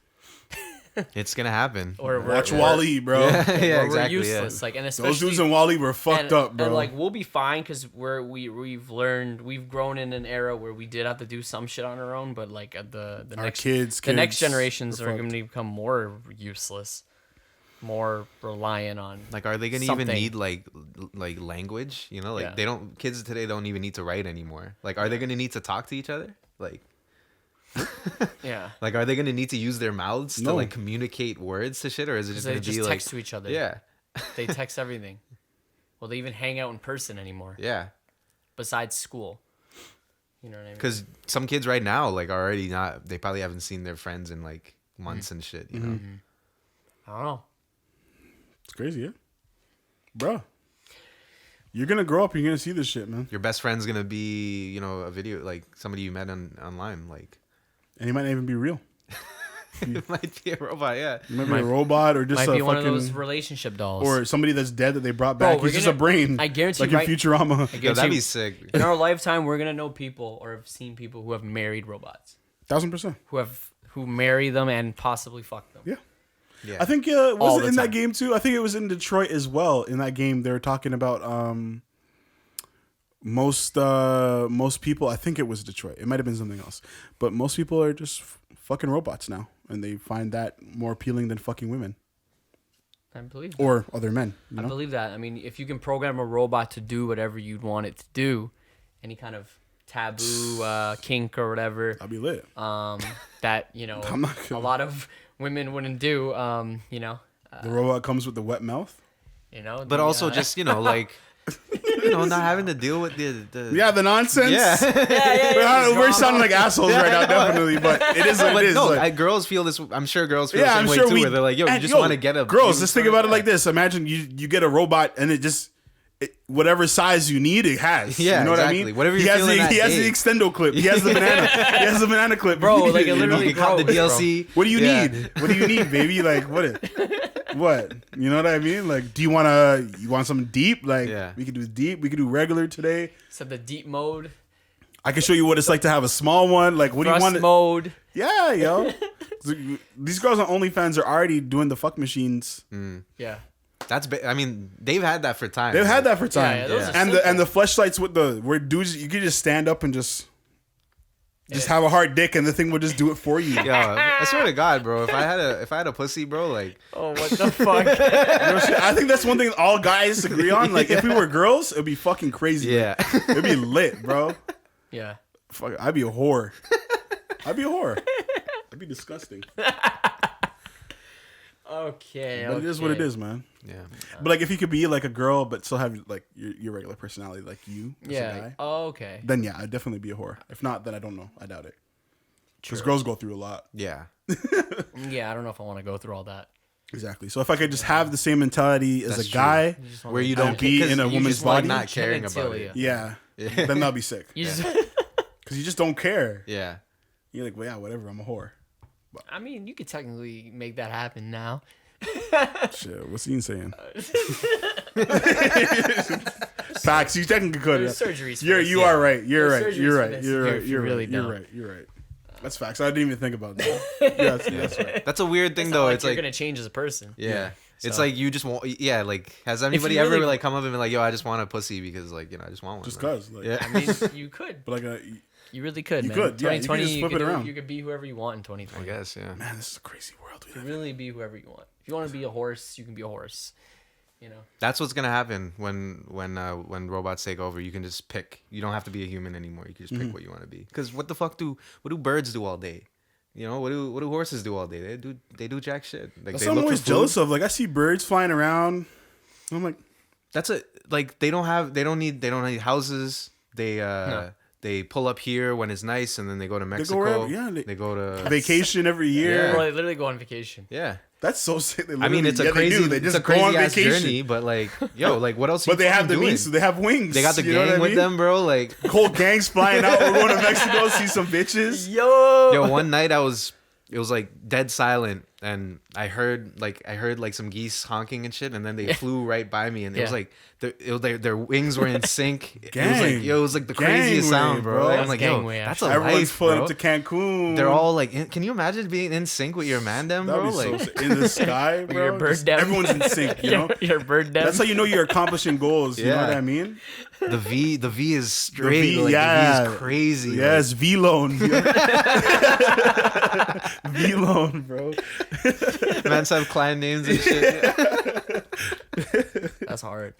It's gonna happen. Or watch Wall-E, bro. Yeah, exactly. We're useless. Like, and especially those dudes in Wall-E were fucked up, bro. And like, we'll be fine because we've grown in an era where we did have to do some shit on our own. But like the next generations are going to become more useless. more reliant on. Like, are they gonna even need like language? You know, like kids today don't even need to write anymore. Like, are they gonna need to talk to each other? Like, yeah. Like, are they gonna need to use their mouths to like communicate words to shit, or is it just gonna be like text to each other? Yeah, they text everything. Well, they even hang out in person anymore. Yeah. Besides school. You know what I mean? Because some kids right now like are already not. They probably haven't seen their friends in like months and shit. You know. I don't know. It's crazy, yeah, bro. You're gonna grow up and you're gonna see this shit, man. Your best friend's gonna be, a video like somebody you met online, like, and he might not even be real. It might be a robot, yeah. It might be a robot or just might be one of those relationship dolls, or somebody that's dead that they brought back. He's just a brain. I guarantee, like in Futurama. That'd be sick. In our lifetime, we're gonna know people or have seen people who have married robots. 1000%. Who marry them and possibly fuck them. Yeah. Yeah. I think was it in that game too? I think it was in Detroit as well. In that game, they were talking about most people. I think it was Detroit. It might have been something else, but most people are just fucking robots now, and they find that more appealing than fucking women. I believe that. Or other men. I believe that. I mean, if you can program a robot to do whatever you'd want it to do, any kind of taboo kink or whatever, I'll be lit. That a lot of women wouldn't do. The robot comes with the wet mouth. But also just like. Not having to deal with the nonsense. Yeah. We're sounding like assholes right now, definitely. But it is what it is. No, girls feel this. I'm sure girls feel the same way too. Where they're like, "Yo, you just want to get a girls." Just think about it like this: imagine you get a robot and it whatever size you need, it has. Yeah, you know exactly. what I mean? Whatever he has the extendo clip. He has the banana. He has the banana clip, bro. Like it literally, you cop the DLC. What do you need? What do you need, baby? Like what? You know what I mean? Like, do you want something deep? Like, we could do deep. We could do regular today. So the deep mode. I can show you what it's like to have a small one. Like, what do you want? Mode. Yeah, yo. These girls on OnlyFans are already doing the fuck machines. Yeah. They've had that for time. They've had that for time. Yeah. And the fleshlights where dudes, you could just stand up and just have a hard dick and the thing would just do it for you. Yo, I swear to God, bro, if I had a pussy, bro, like, oh, what the fuck? I think that's one thing all guys agree on. Like, if we were girls, it'd be fucking crazy. Yeah, it'd be lit, bro. Yeah, fuck, I'd be a whore. That'd be disgusting. Okay, but it is what it is, man. Yeah. But like, if you could be like a girl, but still have like your regular personality, like you, as a guy, oh, okay. Then yeah, I'd definitely be a whore. If not, then I don't know. I doubt it. Because girls go through a lot. Yeah. Yeah, I don't know if I want to go through all that. Exactly. So if I could just have the same mentality as a guy, where you don't be in a woman's body, not caring about it. Yeah. Then that'll be sick. Because you just don't care. Yeah. You're like, well, yeah, whatever. I'm a whore. But, I mean, you could technically make that happen now. Shit, what's Ian saying? Facts. You technically could. Surgeries. You are right. You're right. You're right. That's facts. I didn't even think about that. That's right. That's a weird thing, though. It's you're like gonna change as a person. Yeah. It's like you just want. Yeah. Like, has anybody ever like come up and been like, "Yo, I just want a pussy because like I just want one." Just cause. Like, yeah. I mean, you could. But like, you really could. You could. 2020. You could flip it around. You could be whoever you want in 2020. I guess. Yeah. Man, this is a crazy world. You can really be whoever you want. If you want to be a horse, you can be a horse. That's what's gonna happen when robots take over. You can just pick. You don't have to be a human anymore. You can just pick what you want to be. Because what do birds do all day? What do horses do all day? They do jack shit. Like, that's what I'm always jealous of. Like, I see birds flying around. I'm like, they don't need houses. They pull up here when it's nice, and then they go to Mexico. They go to vacation every year. Yeah. Well, they literally go on vacation. Yeah. That's so sick. I mean, it's a crazy, they just go on vacation. Journey, but like, what else? But they have the means. They have wings. They got the gang with them, bro. Like, whole gangs flying out. We're going to Mexico, see some bitches. Yo, one night it was like dead silent, and I heard like some geese honking and shit, and then they flew right by me, and it was like their wings were in sync. It was like the craziest sound, bro. I'm like, yo, that's a everyone's life, pulling bro. up to Cancun. They're all like, can you imagine being in sync with your man, them, bro? Like, so in the sky, bro. Your bird dem. Everyone's in sync, you know. Your bird dem. That's how you know you're accomplishing goals. You know what I mean? The V is straight. The V is crazy. Yes, V loan. V loan, bro. Mans have clan names and shit. That's hard.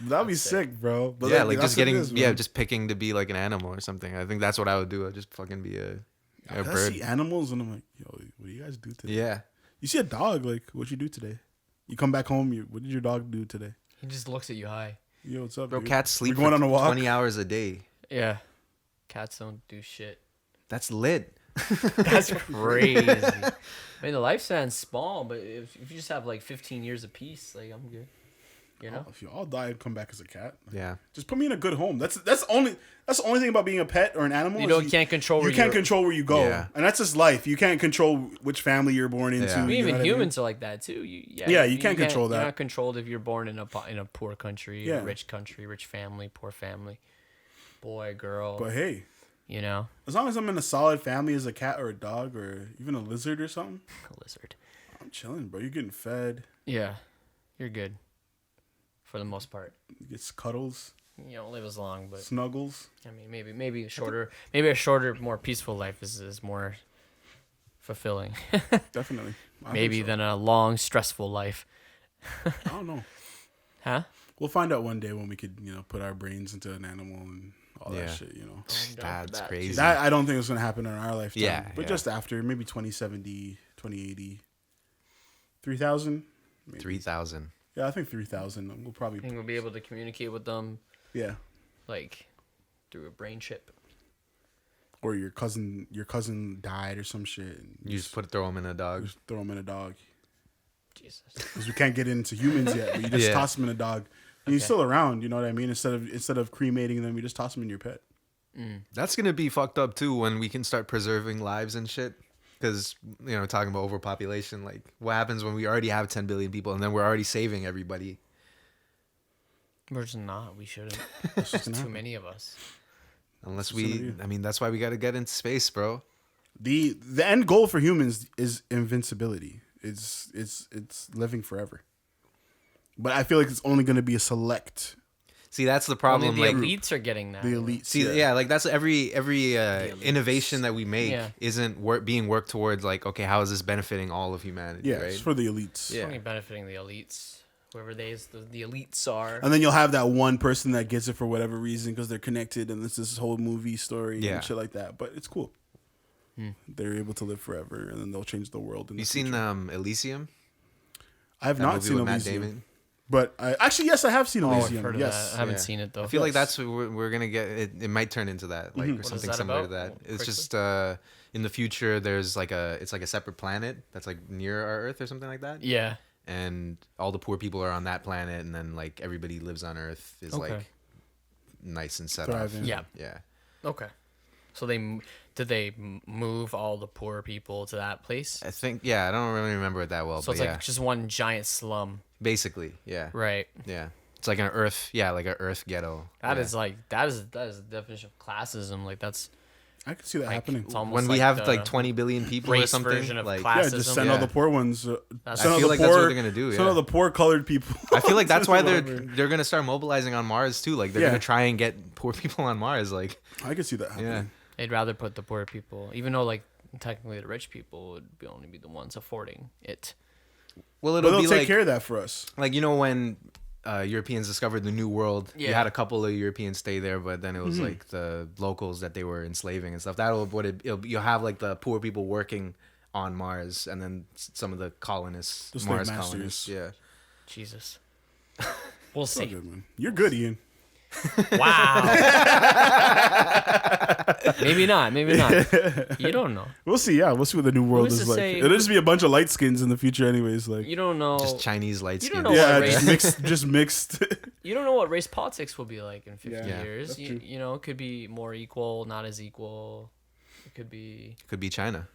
That'd be sick, bro. But Yeah, like just getting, just picking to be like an animal or something. I think that's what I would do. I'd just fucking be a bird. I see animals and I'm like, yo, what do you guys do today? Yeah. You see a dog, like, what'd you do today? You come back home, what did your dog do today? He just looks at you high. Yo, what's up, Bro, dude? cats sleep We're going for on a walk. 20 hours a day. Yeah. Cats don't do shit. That's lit. That's crazy. I mean, the lifespan's small, but if you just have like 15 years apiece, like I'm good. You know, if you all die and come back as a cat, Yeah. just put me in a good home. That's the only thing about being a pet or an animal. you is don't can't control. You can't control where you go, Yeah. and that's just life. You can't control which family you're born into. Yeah. I mean, you know even what I mean? humans are like that too. You can't control that. You're not controlled if you're born in a poor country, Yeah. a rich country, rich family, poor family, boy, girl. But hey, You know, as long as I'm in a solid family as a cat or a dog or even a lizard or something, a lizard. I'm chilling, bro. You're getting fed. Yeah, you're good. For the most part, You get cuddles, you don't live as long, but snuggles. I mean, maybe a shorter, more peaceful life is more fulfilling. Definitely. I Maybe think so. than a long, stressful life. I don't know. Huh? We'll find out one day when we could, put our brains into an animal and all that Yeah. shit, That's that, crazy. That I don't think it's going to happen in our lifetime. Yeah, But yeah. just after, maybe 2070, 2080, 3,000. 3,000. Yeah, I think 3,000. We'll probably, I think we'll be able to communicate with them, yeah. like, through a brain chip. Or your cousin died or some shit. And You just throw them in a dog. just throw him in a dog. Jesus. Because we can't get into humans yet. But you just Yeah. toss them in a dog. And he's still around, you know what I mean? Instead of cremating them, you just toss them in your pet. That's going to be fucked up too when we can start preserving lives and shit. Because, talking about overpopulation, like what happens when we already have 10 billion people and then we're already saving everybody? We're just not. We shouldn't. That's just There's gonna too happen. many of us. Unless What's gonna I mean, that's why we got to get into space, bro. The end goal for humans is invincibility. It's living forever. But I feel like it's only going to be a select. See, that's the problem. Only the Like, elites are getting that. The elite. see, yeah, like that's every innovation that we make Yeah. isn't being worked towards like, okay, how is this benefiting all of humanity? Yeah, right? it's for the elites. It's only benefiting the elites. Whoever the elites are. And then you'll have that one person that gets it for whatever reason because they're connected and it's this whole movie story Yeah. and shit like that. But it's cool. They're able to live forever and then they'll change the world. You seen Elysium? I have That not movie seen with Matt Elysium. Damon? But yes, I have seen Oh, I've Elysium. heard of Yes. that. I haven't Yeah. seen it though. I feel like Yes. that's what we're gonna get. It might turn into that, like or What is something that similar to about? that. It's Quickly. just in the future, there's like it's like a separate planet that's like near our Earth or something like that. Yeah. And all the poor people are on that planet, and then like everybody lives on Earth is Okay. like nice and set Thriving. off. Yeah. Yeah. Okay. So did they move all the poor people to that place? I think I don't really remember it that well, So but it's yeah, like just one giant slum, basically, yeah, right? yeah. It's like an Earth, like an Earth ghetto. That yeah. is the definition of classism. Like that's I can see that like, happening. it's almost when we like have the like 20 billion people or race something. version of Like, class. Yeah, just send Yeah. all the poor ones. That's- Send I all feel the like that's what poor- they're gonna do, Send yeah. all the poor colored people. I feel like that's why Whatever. they're gonna start mobilizing on Mars too. Like they're Yeah. gonna try and get poor people on Mars. Like I can see that happening. yeah, They'd rather put the poor people, even though like technically the rich people would only be the ones affording it. well But it'll they'll be take like care of that for us. when Europeans discovered the New World. You Yeah. had a couple of Europeans stay there, but then it was like the locals that they were enslaving and stuff. You'll have like the poor people working on Mars, and then some of the colonists, The slave Mars masters. colonists. Yeah. Jesus. We'll It's all see. good, man. You're good, Ian. Wow. Maybe not. You don't know. We'll see. Yeah, we'll see what the new world Who's is to like. say- It'll just be a bunch of light skins in the future, anyways. Like, You don't know. Just Chinese light You skin. don't know yeah, what just race- mixed, mixed. You don't know what race politics will be like in 50 Yeah. years. That's You, true. you know, it could be more equal, not as equal. It could be, Could be China.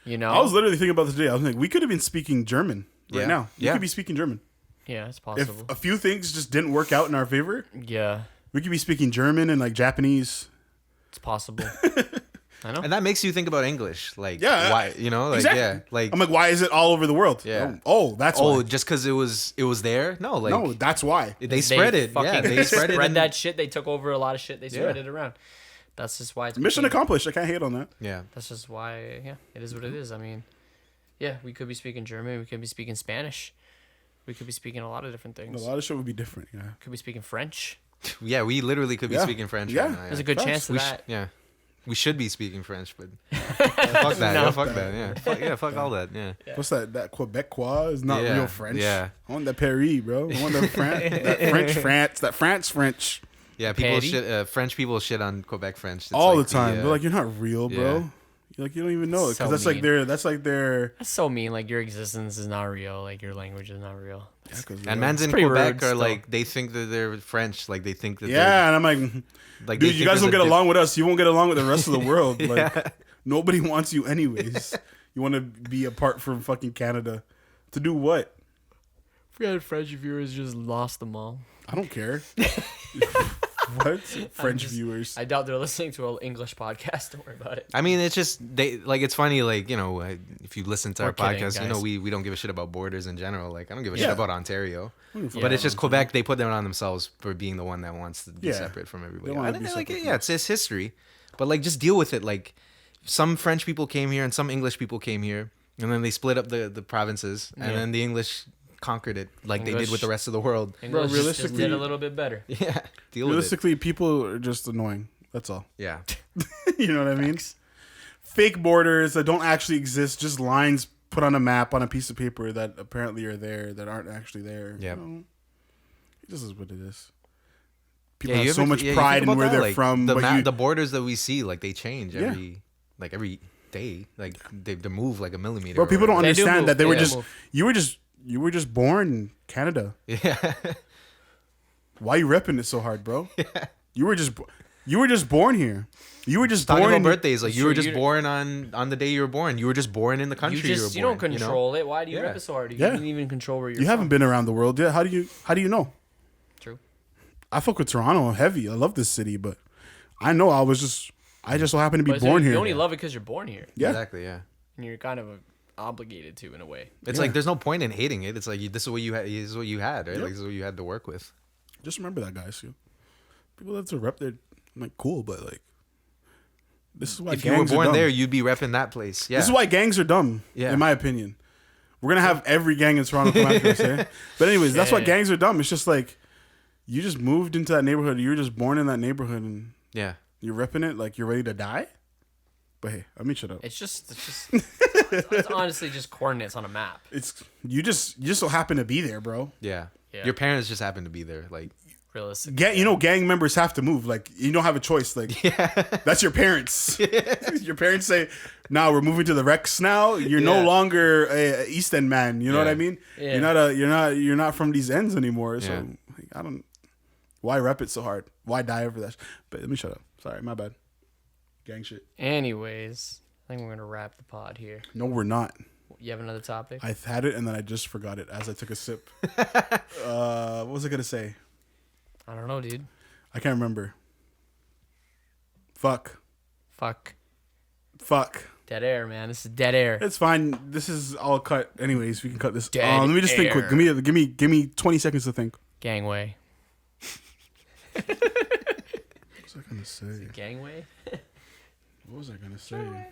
you know. I was literally thinking about this today. I was like, we could have been speaking German right Yeah. now. We Yeah. could be speaking German. Yeah, it's If possible. a few things just didn't work out in our favor, Yeah, we could be speaking German and like Japanese. it's possible. I know. And that makes you think about English. Like, Yeah, why, like, exactly. yeah. Like, I'm like, why is it all over the world? Yeah. Oh, that's why. just because it was there? No, like, No, that's why. they spread it. Yeah, they spread it. in- that shit. They took over a lot of shit. They spread Yeah. it around. That's just why it's Mission became- accomplished. I can't hate on that. Yeah. That's just why. Yeah, it is what it is. I mean, Yeah, we could be speaking German. We could be speaking Spanish. We could be speaking a lot of different things. A lot of shit would be different. Yeah. Could be speaking French. Yeah, we literally could be speaking French right now. Yeah. There's a good chance of that. Yeah. We should be speaking French, but fuck that. No. Yeah, fuck that. Yeah. Fuck all that. Yeah. What's that? That Quebecois is not real French. Yeah. I want that Paris, bro. I want that France. That French. Yeah, people shit. French people shit on Quebec French. It's all like the time. They're like, you're not real, bro. Yeah. You're like, you don't even know it, because So that's like mean. their. That's like their. That's so mean. Like, your existence is not real. Like, your language is not real. And mans in pretty Quebec rude are still. like, they think that they're French. Like, they think that Yeah, and I'm like, like dude, they you think guys don't there's get a along with us. You won't get along with the rest of the world. Yeah. Like, nobody wants you anyways. You want to be apart from fucking Canada. To do what? If we had French viewers, just lost them all. I don't care. What? French viewers. I doubt they're listening to an English podcast. Don't worry about it. I mean, it's just it's funny. Like, if you listen to We're our kidding, podcast, guys. we don't give a shit about borders in general. Like, I don't give a Yeah. shit about Ontario, Yeah. but it's just Quebec. They put them on themselves for being the one that wants to be Yeah. separate from everybody. They wanna I be think, like, separate yeah, it's history, but like, just deal with it. Like, some French people came here and some English people came here, and then they split up the provinces, and Yeah. then the English conquered it like they did English- with the rest of the world. English just realistically- did a little bit better. Yeah, deal with it. Realistically, people are just annoying. That's all. Yeah, You know what I mean? Fake borders that don't actually exist, just lines put on a map on a piece of paper that apparently are there that aren't actually there. Yep. You know, this is what it is. People you have so ever- much you pride think in about where that? they're Like, from. The, but the borders that we see, like, they change Yeah. every day. Like, they move like a millimeter. bro, people or don't whatever. They do understand move. that they were Yeah. just you were just born in Canada. Yeah. Why you repping it so hard, bro? You were just born here. You were just Talking born about in, birthdays, like, you were just you- born on the day you were born. You were just born in the country You you were just born. you don't know? control it. Why do you Yeah. rip it so hard? You Yeah. didn't even control where you're You haven't from. been around the world yet. How do you know? True. I fuck with Toronto heavy. I love this city, but I know I just so happen to be But born you here. only love it because you're born here, Yeah. Exactly, yeah. and you're kind of obligated to in a way. It's Yeah. like there's no point in hating it. It's like this is what you had. This is what you had, right? Yep. Like, this is what you had to work with. Just remember that, guys. People have to rep their. I'm like, cool, but like, this is why If you were gangs are born dumb. there, you'd be repping that place. Yeah. This is why gangs are dumb. Yeah. In my opinion, we're gonna have every gang in Toronto come after us. Eh? But anyways, that's why Yeah. gangs are dumb. It's just like you just moved into that neighborhood. You were just born in that neighborhood, and Yeah. you're repping it like you're ready to die. But hey, I mean, shut up. It's just it's honestly just coordinates on a map. It's you just so happen to be there, bro. Yeah. Yeah. Your parents just happen to be there. Like, Realistically, Gang members have to move. Like you don't have a choice. Like that's your parents. Your parents say, "Nah, we're moving to the Rex now. You're no Yeah. longer a East End man." You know what Yeah. I mean? Yeah. You're not from these ends anymore. So Yeah. like, I don't. Why rep it so hard? Why die over that? But let me shut up. Sorry, my bad. Gang shit. anyways, I think we're gonna wrap the pod here. No, we're not. You have another topic? I had it and then I just forgot it as I took a sip. What was I gonna say? I don't know, dude. I can't remember. Fuck. Dead air, man. This is dead air. It's fine. This is all cut. Anyways, we can cut this. Dead Let me just think quick. air. Give me 20 seconds to think. Gangway. What was I gonna say? Gangway? What was I gonna say?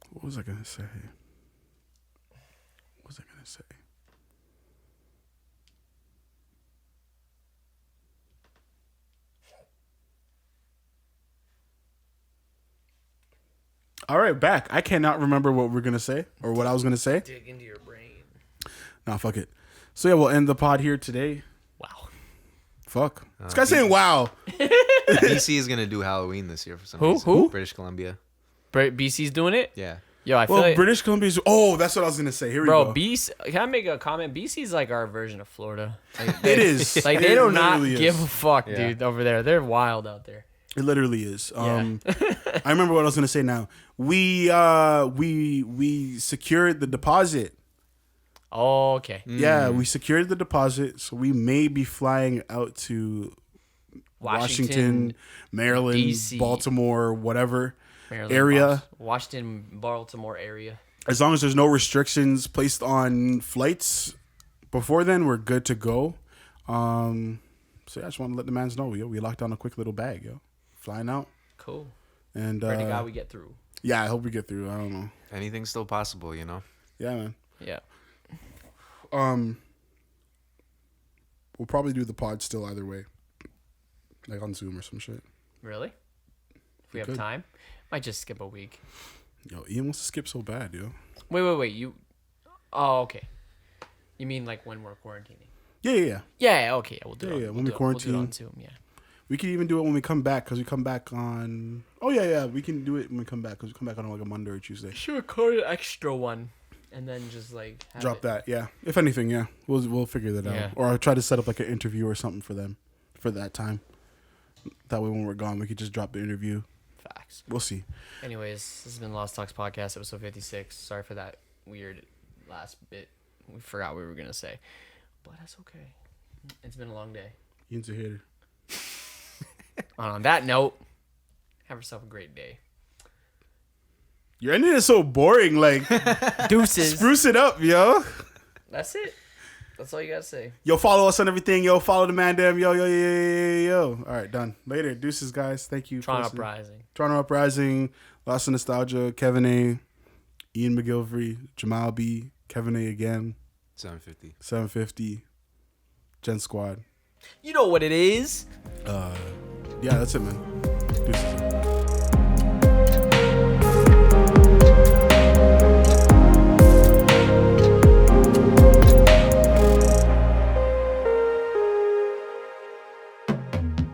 What was I gonna say? What was I gonna say? All right, back. I cannot remember what we're gonna say or what I was gonna say. Dig into your brain. Nah, fuck it. So yeah, we'll end the pod here today. Wow. Fuck. This guy's saying wow. BC is gonna do Halloween this year for some reason. Who? British Columbia. BC's doing it? Yeah. Yo, I feel Well, like, British Columbia's. Oh, that's what I was gonna say. Here we bro, go. BC. Can I make a comment? BC's like our version of Florida. Like, It is. Like It they do not literally is. give a fuck, Yeah. dude. Over there, they're wild out there. It literally is. Yeah. I remember what I was gonna say now. We secured the deposit. Oh, okay. Yeah, we secured the deposit, so we may be flying out to Washington, Maryland, DC. Baltimore, whatever Maryland, area. Washington, Baltimore area. As long as there's no restrictions placed on flights before then, we're good to go. So yeah, I just want to let the mans know, yo, we locked down a quick little bag, yo. Flying out. Cool. And Pray to God we get through. Yeah, I hope we get through. I don't know. Anything's still possible, you know. Yeah, man. Yeah. We'll probably do the pod still either way, like on Zoom or some shit. Really? If we have time, might just skip a week. Yo, Ian wants to skip so bad, yo. Wait. You. Oh, okay. You mean like when we're quarantining? Yeah. Yeah. Okay. We'll do it. Yeah. When we quarantine, we'll do it on Zoom. Yeah. We can even do it when we come back because we come back on. Oh yeah. We can do it when we come back because we come back on like a Monday or Tuesday. Should record an extra one. And then just like drop that, yeah. If anything, yeah, we'll figure that out. Or I'll try to set up like an interview or something for them for that time. That way, when we're gone, we could just drop the interview. Facts. We'll see. Anyways, this has been Lost Talks Podcast, episode 56. Sorry for that weird last bit. We forgot what we were gonna say, but that's okay. It's been a long day. Ian's a hater. On that note, have yourself a great day. Your ending is so boring. Like, deuces. Spruce it up, yo. That's it. That's all you gotta say. Yo, follow us on everything. Yo, follow the man, damn. Yo. All right, done. Later. Deuces, guys. Thank you. Toronto Uprising. Toronto Uprising. Lost in Nostalgia. Kevin A. Ian McGilvery. Jamal B. Kevin A. again. 750. Gen Squad. You know what it is. Yeah, that's it, man. Deuces.